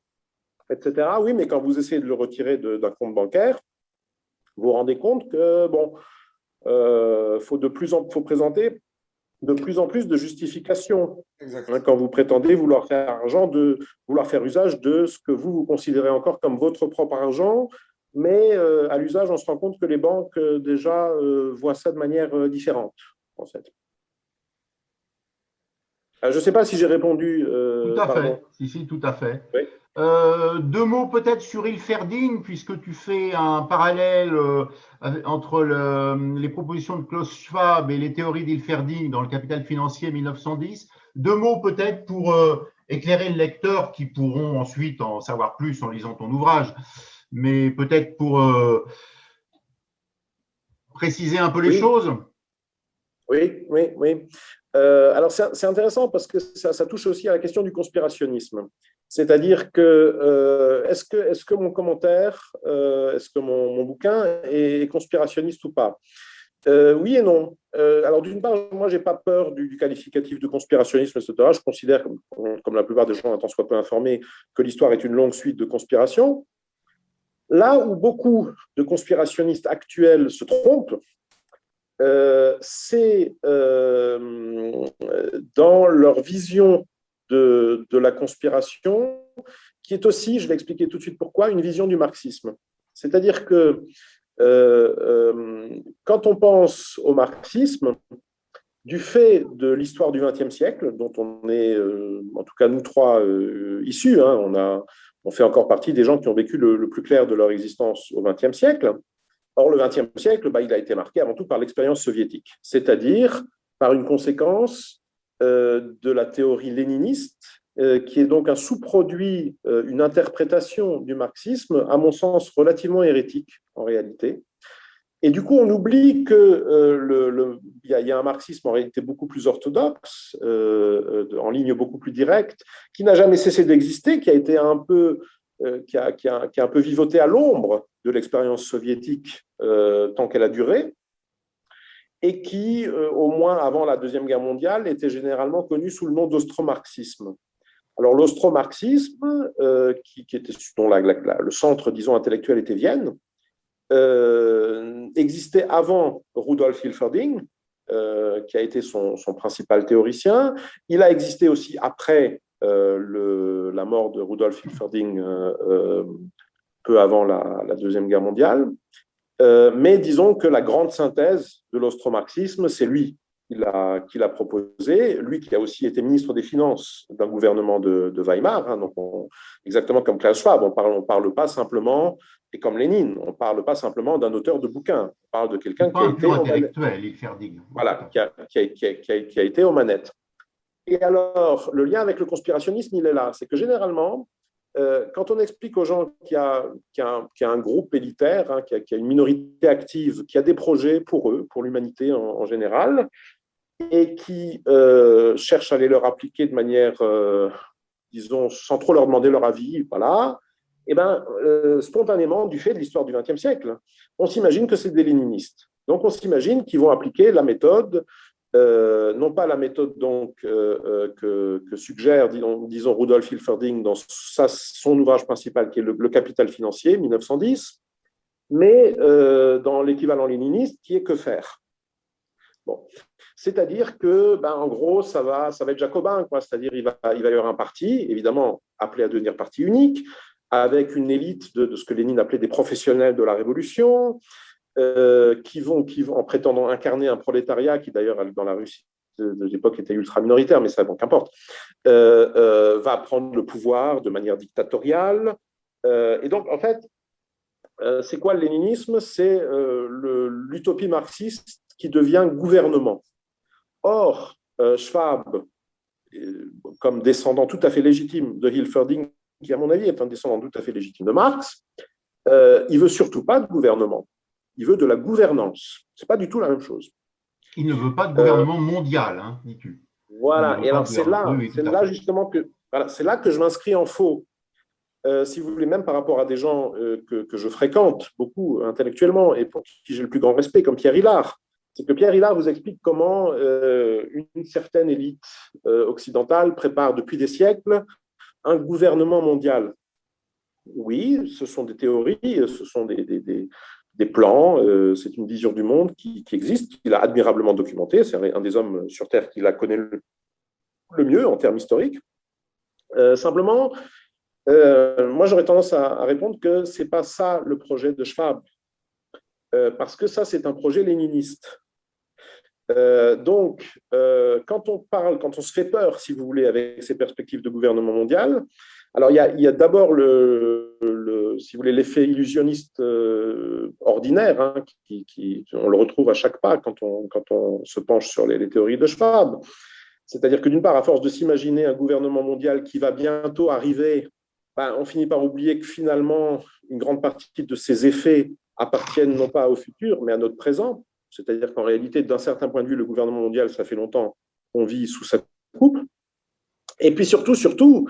etc. Oui, mais quand vous essayez de le retirer d'un compte bancaire, vous vous rendez compte que faut présenter de plus en plus de justifications quand vous prétendez vouloir faire usage de ce que vous considérez encore comme votre propre argent, mais à l'usage, on se rend compte que les banques déjà voient ça de manière différente, en fait. Je ne sais pas si j'ai répondu. Tout à fait. Si, tout à fait. Oui. Deux mots peut-être sur Hilferding, puisque tu fais un parallèle entre les propositions de Klaus Schwab et les théories d'Hilferding dans le Capital financier 1910. Deux mots peut-être pour éclairer le lecteur qui pourront ensuite en savoir plus en lisant ton ouvrage, mais peut-être pour préciser un peu les choses. Oui. Alors, c'est intéressant parce que ça touche aussi à la question du conspirationnisme. C'est-à-dire que, est-ce que mon commentaire, est-ce que mon bouquin est conspirationniste ou pas? Oui et non. Alors, d'une part, moi, je n'ai pas peur du qualificatif de conspirationnisme, etc. Je considère, comme la plupart des gens, un tant soit peu informés, que l'histoire est une longue suite de conspirations. Là où beaucoup de conspirationnistes actuels se trompent, c'est dans leur vision de la conspiration, qui est aussi, je vais expliquer tout de suite pourquoi, une vision du marxisme. C'est-à-dire que quand on pense au marxisme, du fait de l'histoire du XXe siècle, dont on est, en tout cas nous trois, issus, hein, on fait encore partie des gens qui ont vécu le plus clair de leur existence au XXe siècle. Or, le XXe siècle, il a été marqué avant tout par l'expérience soviétique, c'est-à-dire par une conséquence de la théorie léniniste, qui est donc un sous-produit, une interprétation du marxisme, à mon sens, relativement hérétique en réalité. Et du coup, on oublie qu'il y a un marxisme en réalité beaucoup plus orthodoxe, en ligne beaucoup plus directe, qui n'a jamais cessé d'exister, qui a été un peu, qui a un peu vivoté à l'ombre de l'expérience soviétique tant qu'elle a duré, et qui, au moins avant la Deuxième Guerre mondiale, était généralement connu sous le nom d'austromarxisme. Alors l'austromarxisme, qui était, dont le centre, disons, intellectuel était Vienne, existait avant Rudolf Hilferding, qui a été son principal théoricien. Il a existé aussi après la mort de Rudolf Hilferding, peu avant la Deuxième Guerre mondiale. Mais disons que la grande synthèse de l'austromarxisme, c'est lui qui l'a proposé, lui qui a aussi été ministre des Finances d'un gouvernement de Weimar, hein, donc exactement comme Klaus Schwab, on parle pas simplement, et comme Lénine, on ne parle pas simplement d'un auteur de bouquins, on parle de quelqu'un qui a été intellectuel, Hilferding. Voilà, qui a été aux manettes. Et alors, le lien avec le conspirationnisme, il est là, c'est que généralement, quand on explique aux gens qu'il y a un groupe élitaire, hein, qu'il y a une minorité active, qui a des projets pour eux, pour l'humanité en général, et qui cherchent à les leur appliquer de manière, disons, sans trop leur demander leur avis, voilà, et bien, spontanément, du fait de l'histoire du XXe siècle, on s'imagine que c'est des léninistes. Donc, on s'imagine qu'ils vont appliquer la méthode, non pas la méthode donc, que suggère, disons, Rudolf Hilferding dans son ouvrage principal, qui est le Capital financier, 1910, mais dans l'équivalent léniniste, qui est Que faire. Bon. C'est-à-dire que, en gros, ça va être jacobin, quoi. C'est-à-dire il va y avoir un parti, évidemment appelé à devenir parti unique, avec une élite de ce que Lénine appelait des professionnels de la Révolution, qui vont, en prétendant incarner un prolétariat qui, d'ailleurs, dans la Russie de l'époque était ultra minoritaire, mais ça, bon, qu'importe, va prendre le pouvoir de manière dictatoriale. Et donc, en fait, c'est quoi le léninisme? C'est l'utopie marxiste qui devient gouvernement. Or, Schwab, comme descendant tout à fait légitime de Hilferding, qui à mon avis est un descendant tout à fait légitime de Marx, il veut surtout pas de gouvernement, il veut de la gouvernance. C'est pas du tout la même chose. Il ne veut pas de gouvernement mondial, hein, dis-tu. Voilà, et alors c'est là justement que, voilà, c'est là que je m'inscris en faux. Si vous voulez, même par rapport à des gens que je fréquente beaucoup intellectuellement et pour qui j'ai le plus grand respect, comme Pierre Hillard. C'est que Pierre Hillard vous explique comment une certaine élite occidentale prépare depuis des siècles un gouvernement mondial. Oui, ce sont des théories, ce sont des plans, c'est une vision du monde qui existe, qu'il a admirablement documenté. C'est un des hommes sur Terre qui la connaît le mieux en termes historiques. Simplement, moi j'aurais tendance à répondre que ce n'est pas ça le projet de Schwab, parce que ça c'est un projet léniniste. Donc, quand on se fait peur, si vous voulez, avec ces perspectives de gouvernement mondial, alors il y a d'abord si vous voulez, l'effet illusionniste ordinaire, hein, on le retrouve à chaque pas quand on se penche sur les théories de Schwab. C'est-à-dire que d'une part, à force de s'imaginer un gouvernement mondial qui va bientôt arriver, on finit par oublier que finalement, une grande partie de ces effets appartiennent non pas au futur, mais à notre présent. C'est-à-dire qu'en réalité, d'un certain point de vue, le gouvernement mondial, ça fait longtemps qu'on vit sous sa coupe. Et puis surtout,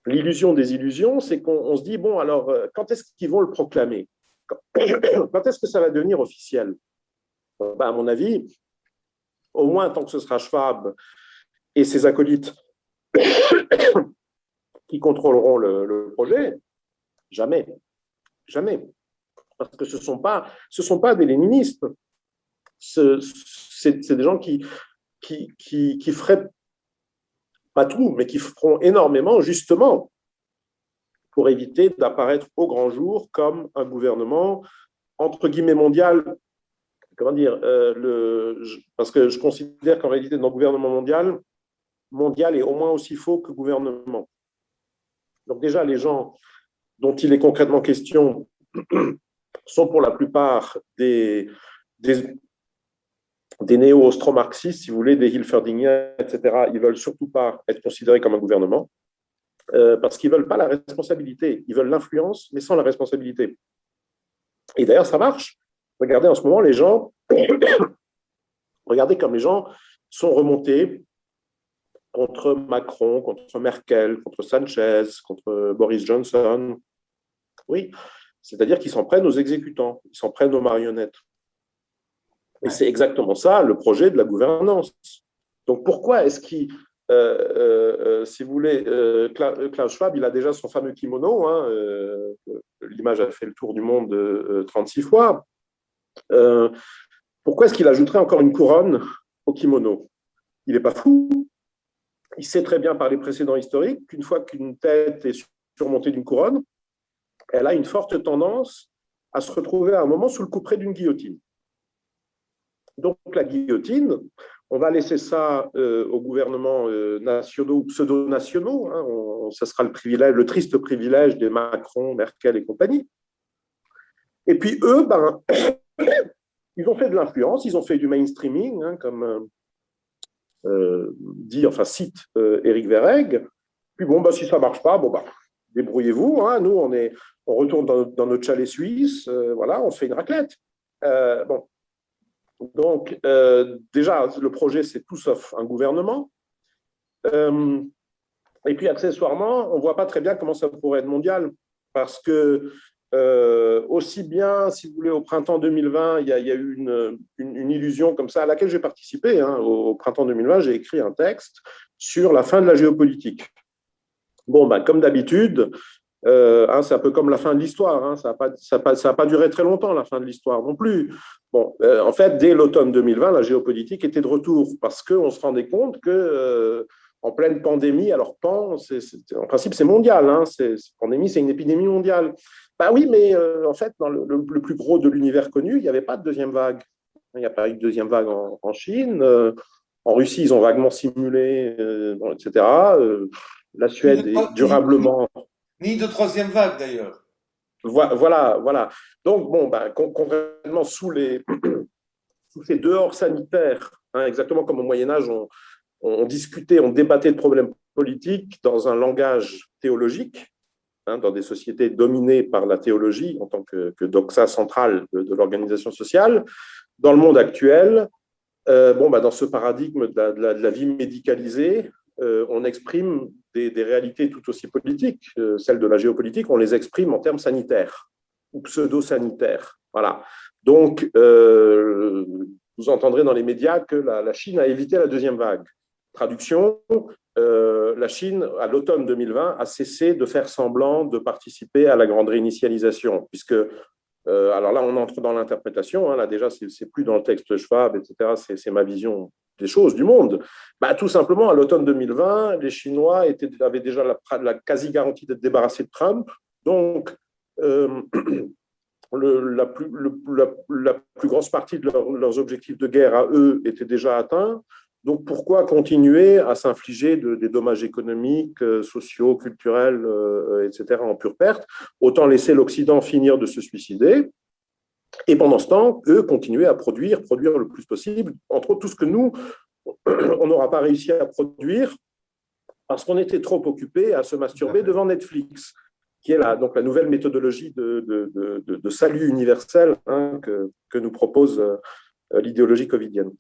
l'illusion des illusions, c'est qu'on se dit, bon, alors, quand est-ce qu'ils vont le proclamer? Quand est-ce que ça va devenir officiel? À mon avis, au moins tant que ce sera Schwab et ses acolytes qui contrôleront le projet, jamais. Jamais. parce que ce sont pas des léninistes. C'est des gens qui feraient pas tout, mais qui feront énormément, justement, pour éviter d'apparaître au grand jour comme un gouvernement, entre guillemets, mondial. Comment dire, parce que je considère qu'en réalité, dans le gouvernement mondial est au moins aussi faux que gouvernement. Donc déjà, les gens dont il est concrètement question sont pour la plupart des néo-austro-marxistes, si vous voulez, des Hilferdingiens, etc. Ils ne veulent surtout pas être considérés comme un gouvernement parce qu'ils ne veulent pas la responsabilité. Ils veulent l'influence, mais sans la responsabilité. Et d'ailleurs, ça marche. Regardez en ce moment, les gens, regardez comme les gens sont remontés contre Macron, contre Merkel, contre Sanchez, contre Boris Johnson. Oui, c'est-à-dire qu'ils s'en prennent aux exécutants, ils s'en prennent aux marionnettes. Et c'est exactement ça, le projet de la gouvernance. Donc pourquoi est-ce qu'il, si vous voulez, Klaus Schwab, il a déjà son fameux kimono, hein, l'image a fait le tour du monde 36 fois. Pourquoi est-ce qu'il ajouterait encore une couronne au kimono? Il n'est pas fou. Il sait très bien par les précédents historiques qu'une fois qu'une tête est surmontée d'une couronne, elle a une forte tendance à se retrouver à un moment sous le couperet d'une guillotine. Donc la guillotine, on va laisser ça aux gouvernements nationaux ou pseudo-nationaux. Hein, ça sera le triste privilège des Macron, Merkel et compagnie. Et puis eux, ils ont fait de l'influence, ils ont fait du mainstreaming, hein, comme cite Éric Verreg. Puis bon, si ça ne marche pas, débrouillez-vous. Hein, nous, on retourne dans notre chalet suisse, voilà, on se fait une raclette. Bon. Donc, déjà, le projet, c'est tout sauf un gouvernement. Et puis, accessoirement, on ne voit pas très bien comment ça pourrait être mondial, parce que aussi bien, si vous voulez, au printemps 2020, il y a eu une illusion comme ça, à laquelle j'ai participé. Hein, au printemps 2020, j'ai écrit un texte sur la fin de la géopolitique. Bon, comme d'habitude, c'est un peu comme la fin de l'histoire. Hein, ça n'a pas duré très longtemps, la fin de l'histoire non plus. Bon, en fait, dès l'automne 2020, la géopolitique était de retour parce qu'on se rendait compte que en pleine pandémie, alors en principe, c'est mondial. Hein, pandémie, c'est une épidémie mondiale. Oui, mais en fait, dans le plus gros de l'univers connu, il n'y avait pas de deuxième vague. Il n'y a pas eu de deuxième vague en Chine. En Russie, ils ont vaguement simulé, etc. La Suède est durablement... Ni de troisième vague, d'ailleurs. Voilà. Donc, concrètement, sous ces dehors sanitaires, hein, exactement comme au Moyen-Âge, on discutait, on débattait de problèmes politiques dans un langage théologique, hein, dans des sociétés dominées par la théologie en tant que doxa centrale de l'organisation sociale. Dans le monde actuel, dans ce paradigme de la vie médicalisée, on exprime des réalités tout aussi politiques, celles de la géopolitique, on les exprime en termes sanitaires ou pseudo-sanitaires. Voilà. Donc, vous entendrez dans les médias que la Chine a évité la deuxième vague. Traduction, la Chine, à l'automne 2020, a cessé de faire semblant de participer à la grande réinitialisation, puisque, alors là, on entre dans l'interprétation, hein, là déjà, c'est plus dans le texte Schwab, etc., c'est ma vision des choses, du monde. Tout simplement, à l'automne 2020, les Chinois avaient déjà la quasi-garantie d'être débarrassés de Trump, donc la plus grosse partie de leurs objectifs de guerre à eux était déjà atteints. Donc, pourquoi continuer à s'infliger des dommages économiques, sociaux, culturels, etc., en pure perte? Autant laisser l'Occident finir de se suicider. Et pendant ce temps, eux continuer à produire le plus possible, entre autres tout ce que nous, on n'aura pas réussi à produire parce qu'on était trop occupés à se masturber devant Netflix, qui est la nouvelle méthodologie de salut universel, hein, que nous propose l'idéologie covidienne.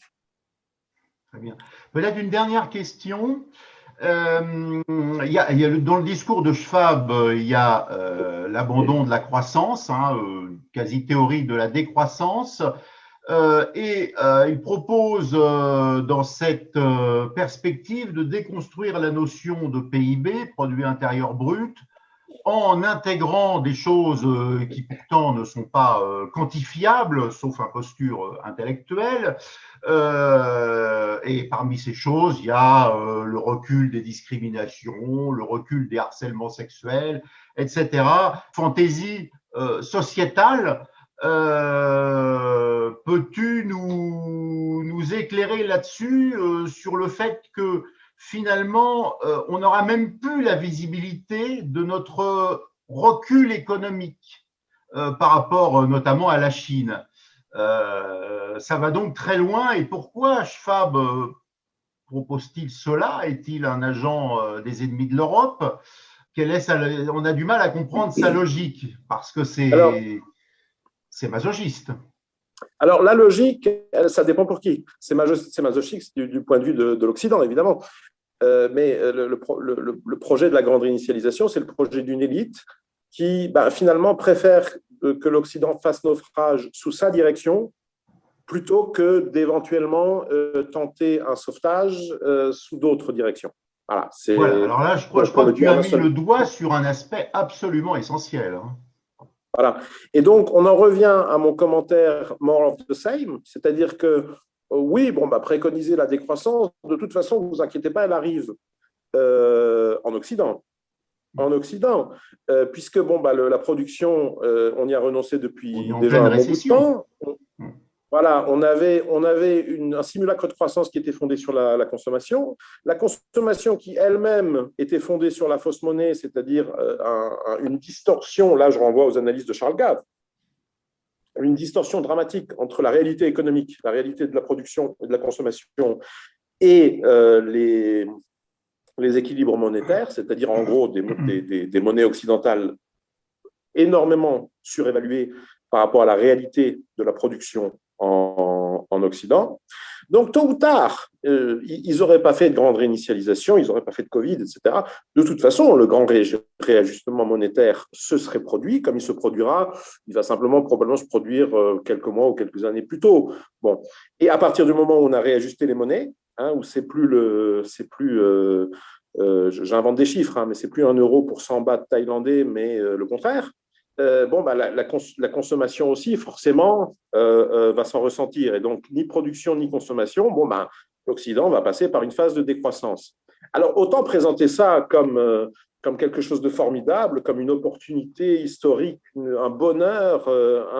Très bien. Peut-être une dernière question. Dans le discours de Schwab, il y a l'abandon de la croissance, hein, quasi-théorie de la décroissance, et il propose dans cette perspective de déconstruire la notion de PIB, produit intérieur brut, en intégrant des choses qui pourtant ne sont pas quantifiables, sauf imposture intellectuelle. Et parmi ces choses, il y a le recul des discriminations, le recul des harcèlements sexuels, etc. Fantaisie sociétale. Peux-tu nous éclairer là-dessus sur le fait que finalement, on n'aura même plus la visibilité de notre recul économique par rapport notamment à la Chine. Ça va donc très loin. Et pourquoi Schwab propose-t-il cela? Est-il un agent des ennemis de l'Europe? On a du mal à comprendre sa logique parce que c'est masochiste. Alors, la logique, ça dépend pour qui. C'est masochiste du point de vue de l'Occident, évidemment. Mais le projet de la grande réinitialisation, c'est le projet d'une élite qui, finalement, préfère que l'Occident fasse naufrage sous sa direction plutôt que d'éventuellement tenter un sauvetage sous d'autres directions. Voilà. Voilà. Alors là, je crois que tu as mis le doigt sur un aspect absolument essentiel. Voilà. Et donc, on en revient à mon commentaire more of the same, c'est-à-dire que oui, préconiser la décroissance, de toute façon, ne vous inquiétez pas, elle arrive en Occident. Puisque la production, on y a renoncé depuis déjà un bon bout de temps. Voilà, on avait un simulacre de croissance qui était fondé sur la consommation. La consommation qui elle-même était fondée sur la fausse monnaie, c'est-à-dire une distorsion, là je renvoie aux analyses de Charles Gave, une distorsion dramatique entre la réalité économique, la réalité de la production et de la consommation et les équilibres monétaires, c'est-à-dire en gros des monnaies occidentales énormément surévaluées par rapport à la réalité de la production en Occident. Donc, tôt ou tard, ils n'auraient pas fait de grande réinitialisation, ils n'auraient pas fait de Covid, etc. De toute façon, le grand réajustement monétaire se serait produit, comme il se produira, il va simplement probablement se produire quelques mois ou quelques années plus tôt. Bon. Et à partir du moment où on a réajusté les monnaies, où j'invente des chiffres, mais c'est plus 1 euro pour 100 bahts thaïlandais, mais le contraire. La consommation aussi, forcément, va s'en ressentir. Et donc, ni production ni consommation, l'Occident va passer par une phase de décroissance. Alors, autant présenter ça comme quelque chose de formidable, comme une opportunité historique, un bonheur.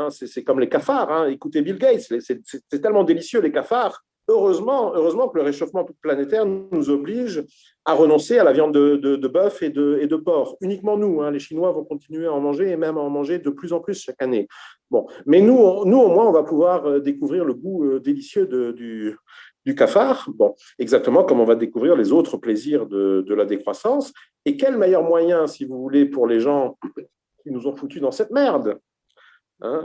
C'est comme les cafards. Écoutez Bill Gates, c'est tellement délicieux, les cafards. Heureusement que le réchauffement planétaire nous oblige à renoncer à la viande de bœuf et de porc. Uniquement nous, les Chinois vont continuer à en manger et même à en manger de plus en plus chaque année. Bon, mais nous au moins, on va pouvoir découvrir le goût délicieux du cafard, exactement comme on va découvrir les autres plaisirs de la décroissance. Et quel meilleur moyen, si vous voulez, pour les gens qui nous ont foutus dans cette merde,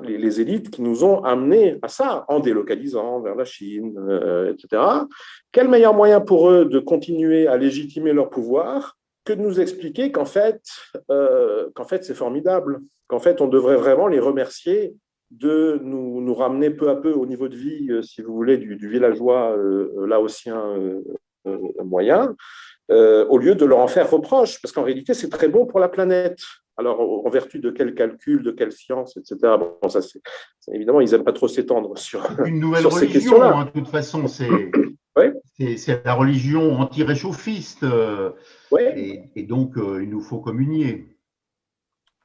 les élites qui nous ont amenés à ça, en délocalisant vers la Chine, etc. Quel meilleur moyen pour eux de continuer à légitimer leur pouvoir que de nous expliquer qu'en fait c'est formidable, qu'en fait, on devrait vraiment les remercier de nous ramener peu à peu au niveau de vie, si vous voulez, du villageois laotien moyen, au lieu de leur en faire reproche, parce qu'en réalité, c'est très bon pour la planète. Alors, en vertu de quel calcul, de quelle science, etc. Évidemment, ils n'aiment pas trop s'étendre sur une nouvelle sur ces religion, questions-là. De toute façon, c'est oui. la religion anti-réchauffiste. Oui. Et donc, il nous faut communier.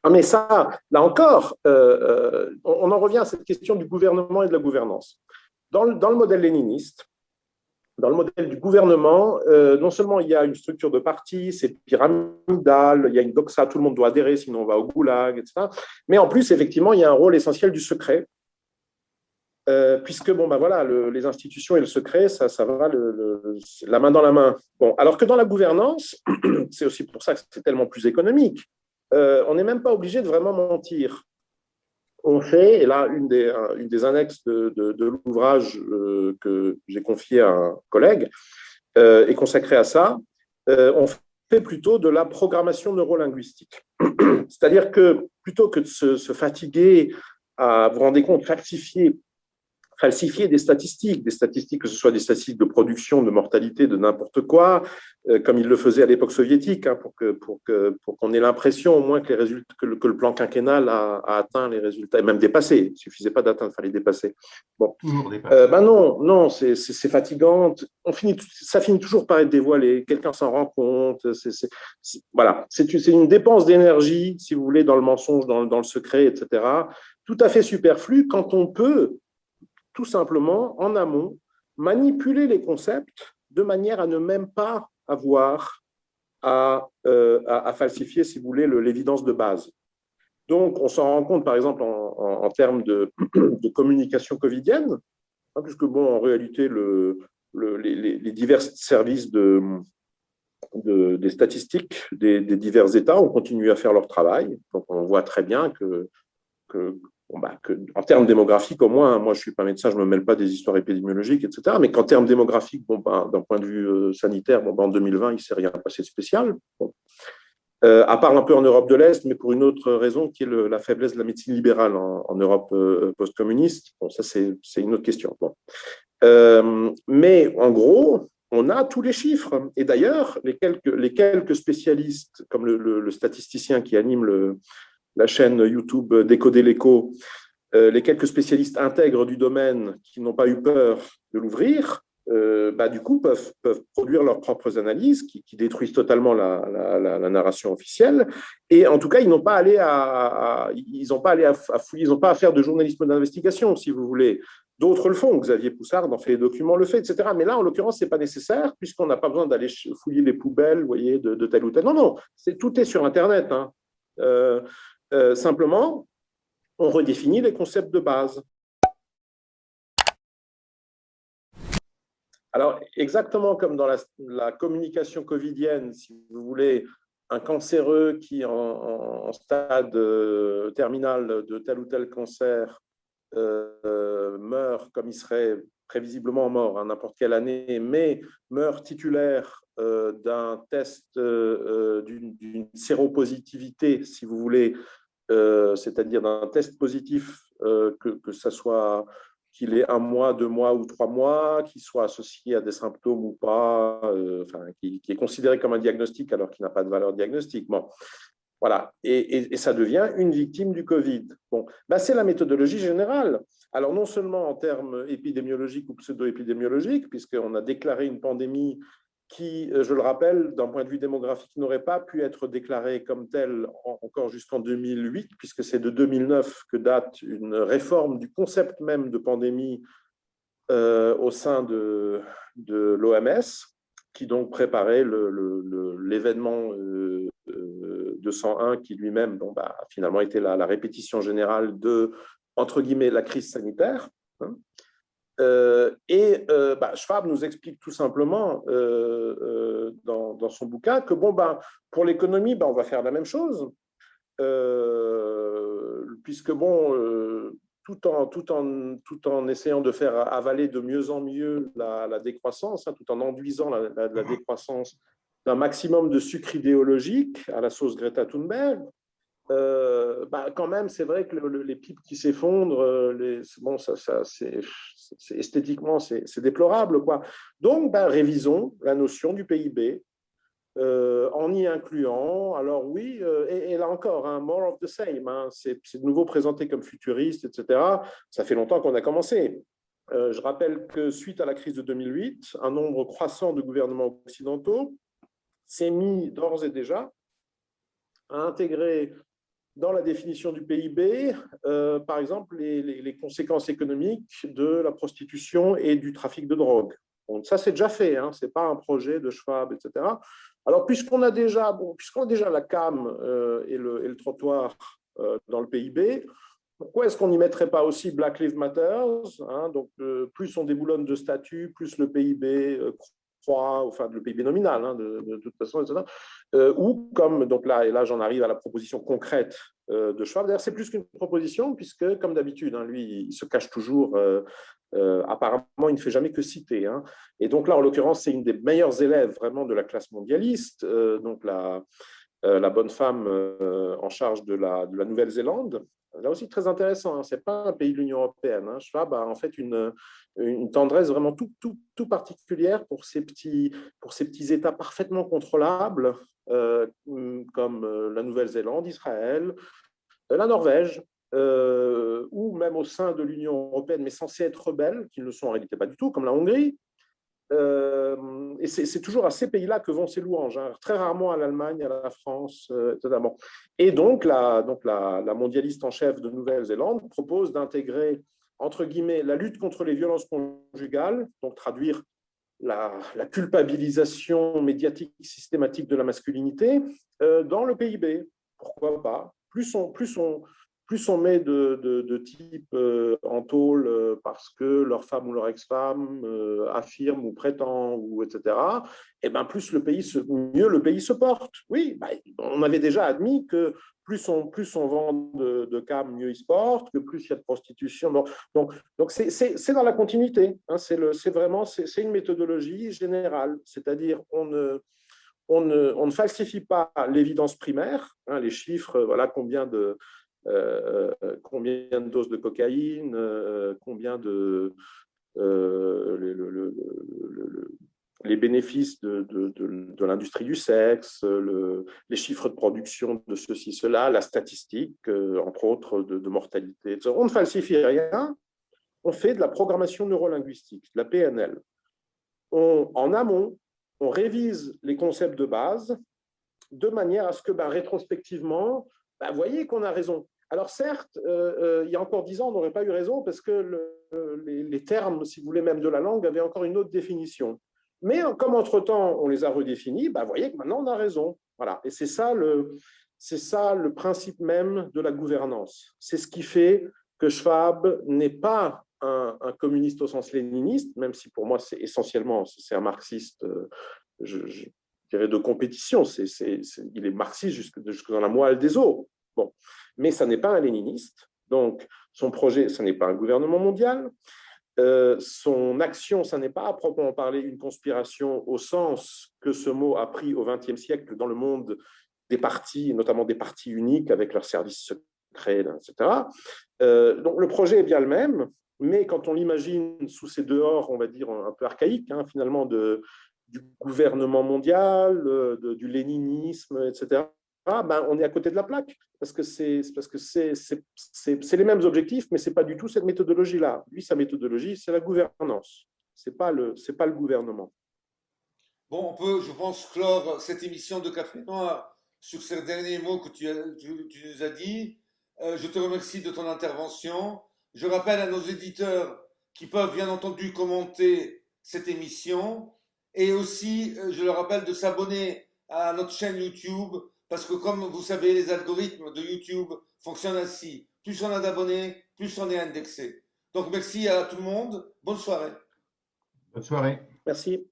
Mais ça, là encore, on en revient à cette question du gouvernement et de la gouvernance. Dans le modèle léniniste, dans le modèle du gouvernement, non seulement il y a une structure de parti, c'est pyramidal, il y a une doxa, tout le monde doit adhérer, sinon on va au goulag, etc. Mais en plus, effectivement, il y a un rôle essentiel du secret, puisque les institutions et le secret, ça va la main dans la main. Alors que dans la gouvernance, c'est aussi pour ça que c'est tellement plus économique, on n'est même pas obligé de vraiment mentir. On fait, et là, une des annexes de l'ouvrage que j'ai confié à un collègue est consacrée à ça, on fait plutôt de la programmation neurolinguistique. C'est-à-dire que plutôt que de se fatiguer à, vous vous rendez compte, falsifier des statistiques, que ce soit des statistiques de production, de mortalité, de n'importe quoi, comme il le faisait à l'époque soviétique, hein, pour qu'on ait l'impression au moins que, que le plan quinquennal a atteint les résultats, et même dépassé. Il ne suffisait pas d'atteindre, il fallait dépasser. Bon. Toujours dépasser. Non, c'est fatigant. Ça finit toujours par être dévoilé. Quelqu'un s'en rend compte. Voilà, c'est une dépense d'énergie, si vous voulez, dans le mensonge, dans le secret, etc. Tout à fait superflu quand on peut tout simplement, en amont, manipuler les concepts de manière à ne même pas avoir à falsifier, si vous voulez, l'évidence de base. Donc, on s'en rend compte, par exemple, en termes de communication covidienne, hein, puisque, bon, en réalité, les divers services des statistiques des divers États ont continué à faire leur travail. Donc, on voit très bien que en termes démographiques, au moins, moi je ne suis pas médecin, je ne me mêle pas des histoires épidémiologiques, etc. Mais qu'en termes démographiques, d'un point de vue sanitaire, en 2020, il ne s'est rien passé de spécial. Bon. À part un peu en Europe de l'Est, mais pour une autre raison qui est la faiblesse de la médecine libérale en Europe post-communiste. Bon, ça, c'est une autre question. Bon. Mais en gros, on a tous les chiffres. Et d'ailleurs, les quelques spécialistes, comme le statisticien qui anime la chaîne YouTube Décoder l'écho, les quelques spécialistes intègres du domaine qui n'ont pas eu peur de l'ouvrir, du coup, peuvent produire leurs propres analyses qui détruisent totalement la narration officielle. Et en tout cas, ils n'ont pas allé ils n'ont pas à fouiller, ils n'ont pas à faire de journalisme d'investigation, si vous voulez. D'autres le font. Xavier Poussard, dans Fait les documents, le fait, etc. Mais là, en l'occurrence, ce n'est pas nécessaire, puisqu'on n'a pas besoin d'aller fouiller les poubelles, vous voyez, de tel ou tel. Non, tout est sur Internet. Hein. Simplement, on redéfinit les concepts de base. Alors, exactement comme dans la communication covidienne, si vous voulez, un cancéreux qui, en stade terminal de tel ou tel cancer, meurt comme il serait prévisiblement mort à n'importe quelle année, mais meurt titulaire d'un test, d'une séropositivité, si vous voulez, c'est-à-dire d'un test positif, que ça soit qu'il ait 1 mois, 2 mois ou 3 mois, qu'il soit associé à des symptômes ou pas, qui est considéré comme un diagnostic alors qu'il n'a pas de valeur diagnostique. Bon, voilà, et ça devient une victime du Covid. Bon, c'est la méthodologie générale. Alors, non seulement en termes épidémiologiques ou pseudo-épidémiologiques, puisqu'on a déclaré une pandémie qui, je le rappelle, d'un point de vue démographique, n'aurait pas pu être déclarée comme telle encore jusqu'en 2008, puisque c'est de 2009 que date une réforme du concept même de pandémie au sein de l'OMS, qui donc préparait l'événement 201, qui lui-même a finalement été la répétition générale de, entre guillemets, la crise sanitaire. Hein. Schwab nous explique tout simplement dans son bouquin que pour l'économie, on va faire la même chose, puisque tout en essayant de faire avaler de mieux en mieux la décroissance, hein, tout en enduisant la décroissance d'un maximum de sucre idéologique à la sauce Greta Thunberg, quand même, c'est vrai que les pipes qui s'effondrent, esthétiquement, c'est déplorable, quoi. Donc, révisons la notion du PIB en y incluant, alors oui, et là encore, hein, more of the same, hein, c'est de nouveau présenté comme futuriste, etc. Ça fait longtemps qu'on a commencé. Je rappelle que suite à la crise de 2008, un nombre croissant de gouvernements occidentaux s'est mis d'ores et déjà à intégrer dans la définition du PIB, par exemple, les conséquences économiques de la prostitution et du trafic de drogue. Donc ça, c'est déjà fait, hein, ce n'est pas un projet de Schwab, etc. Alors, puisqu'on a déjà la CAM et le trottoir dans le PIB, pourquoi est-ce qu'on n'y mettrait pas aussi Black Lives Matter, hein, donc plus on déboulonne de statuts, plus le PIB croît, enfin le PIB nominal, hein, de toute façon, etc. Ou comme, donc là j'en arrive à la proposition concrète de Schwab. D'ailleurs, c'est plus qu'une proposition, puisque, comme d'habitude, hein, lui, il se cache toujours. Apparemment, il ne fait jamais que citer. Hein. Et donc là, en l'occurrence, c'est une des meilleures élèves vraiment de la classe mondialiste, donc la bonne femme en charge de la Nouvelle-Zélande, là aussi très intéressant, hein, ce n'est pas un pays de l'Union européenne. Hein. Schwab a en fait une tendresse vraiment tout particulière pour ces petits États parfaitement contrôlables, comme la Nouvelle-Zélande, Israël, la Norvège, ou même au sein de l'Union européenne, mais censés être rebelles, qui ne le sont en réalité pas du tout, comme la Hongrie. Et c'est toujours à ces pays-là que vont ces louanges, hein, très rarement à l'Allemagne, à la France, notamment. Et donc la mondialiste en chef de Nouvelle-Zélande propose d'intégrer, entre guillemets, la lutte contre les violences conjugales, donc traduire la culpabilisation médiatique systématique de la masculinité, dans le PIB. Pourquoi pas? Plus on met de type en tôle parce que leur femme ou leur ex-femme affirme ou prétend, ou etc., et ben mieux le pays se porte. Oui, on avait déjà admis que plus on vend de cam, mieux ils se portent, que plus il y a de prostitution. Donc c'est dans la continuité. Hein, c'est une méthodologie générale, c'est-à-dire on ne falsifie pas l'évidence primaire, hein, les chiffres, voilà combien de doses de cocaïne, combien de les bénéfices de l'industrie du sexe, les chiffres de production de ceci, cela, la statistique, entre autres, de mortalité. On ne falsifie rien, on fait de la programmation neurolinguistique, de la PNL. En amont, on révise les concepts de base de manière à ce que, rétrospectivement, vous voyez qu'on a raison. Alors certes, il y a encore 10 ans, on n'aurait pas eu raison parce que les termes, si vous voulez, même de la langue, avaient encore une autre définition. Mais comme entre-temps, on les a redéfinis, vous voyez que maintenant, on a raison. Voilà. Et c'est ça le principe même de la gouvernance. C'est ce qui fait que Schwab n'est pas un communiste au sens léniniste, même si pour moi, c'est essentiellement un marxiste, je dirais, de compétition. Il est marxiste jusque dans la moelle des os. Bon. Mais ça n'est pas un léniniste. Donc, son projet, ce n'est pas un gouvernement mondial. Son action, ça n'est pas à proprement parler une conspiration au sens que ce mot a pris au XXe siècle dans le monde des partis, notamment des partis uniques avec leurs services secrets, etc. Donc, le projet est bien le même, mais quand on l'imagine sous ces dehors, on va dire, un peu archaïques, hein, finalement, du gouvernement mondial, du léninisme, etc., on est à côté de la plaque, parce que c'est les mêmes objectifs, mais ce n'est pas du tout cette méthodologie-là. Lui, sa méthodologie, c'est la gouvernance, ce n'est pas le gouvernement. Bon, on peut, je pense, clore cette émission de Café Noir sur ces derniers mots que tu nous as dit. Je te remercie de ton intervention. Je rappelle à nos éditeurs qui peuvent bien entendu commenter cette émission et aussi, je leur rappelle de s'abonner à notre chaîne YouTube parce que comme vous savez, les algorithmes de YouTube fonctionnent ainsi. Plus on a d'abonnés, plus on est indexé. Donc merci à tout le monde. Bonne soirée. Bonne soirée. Merci.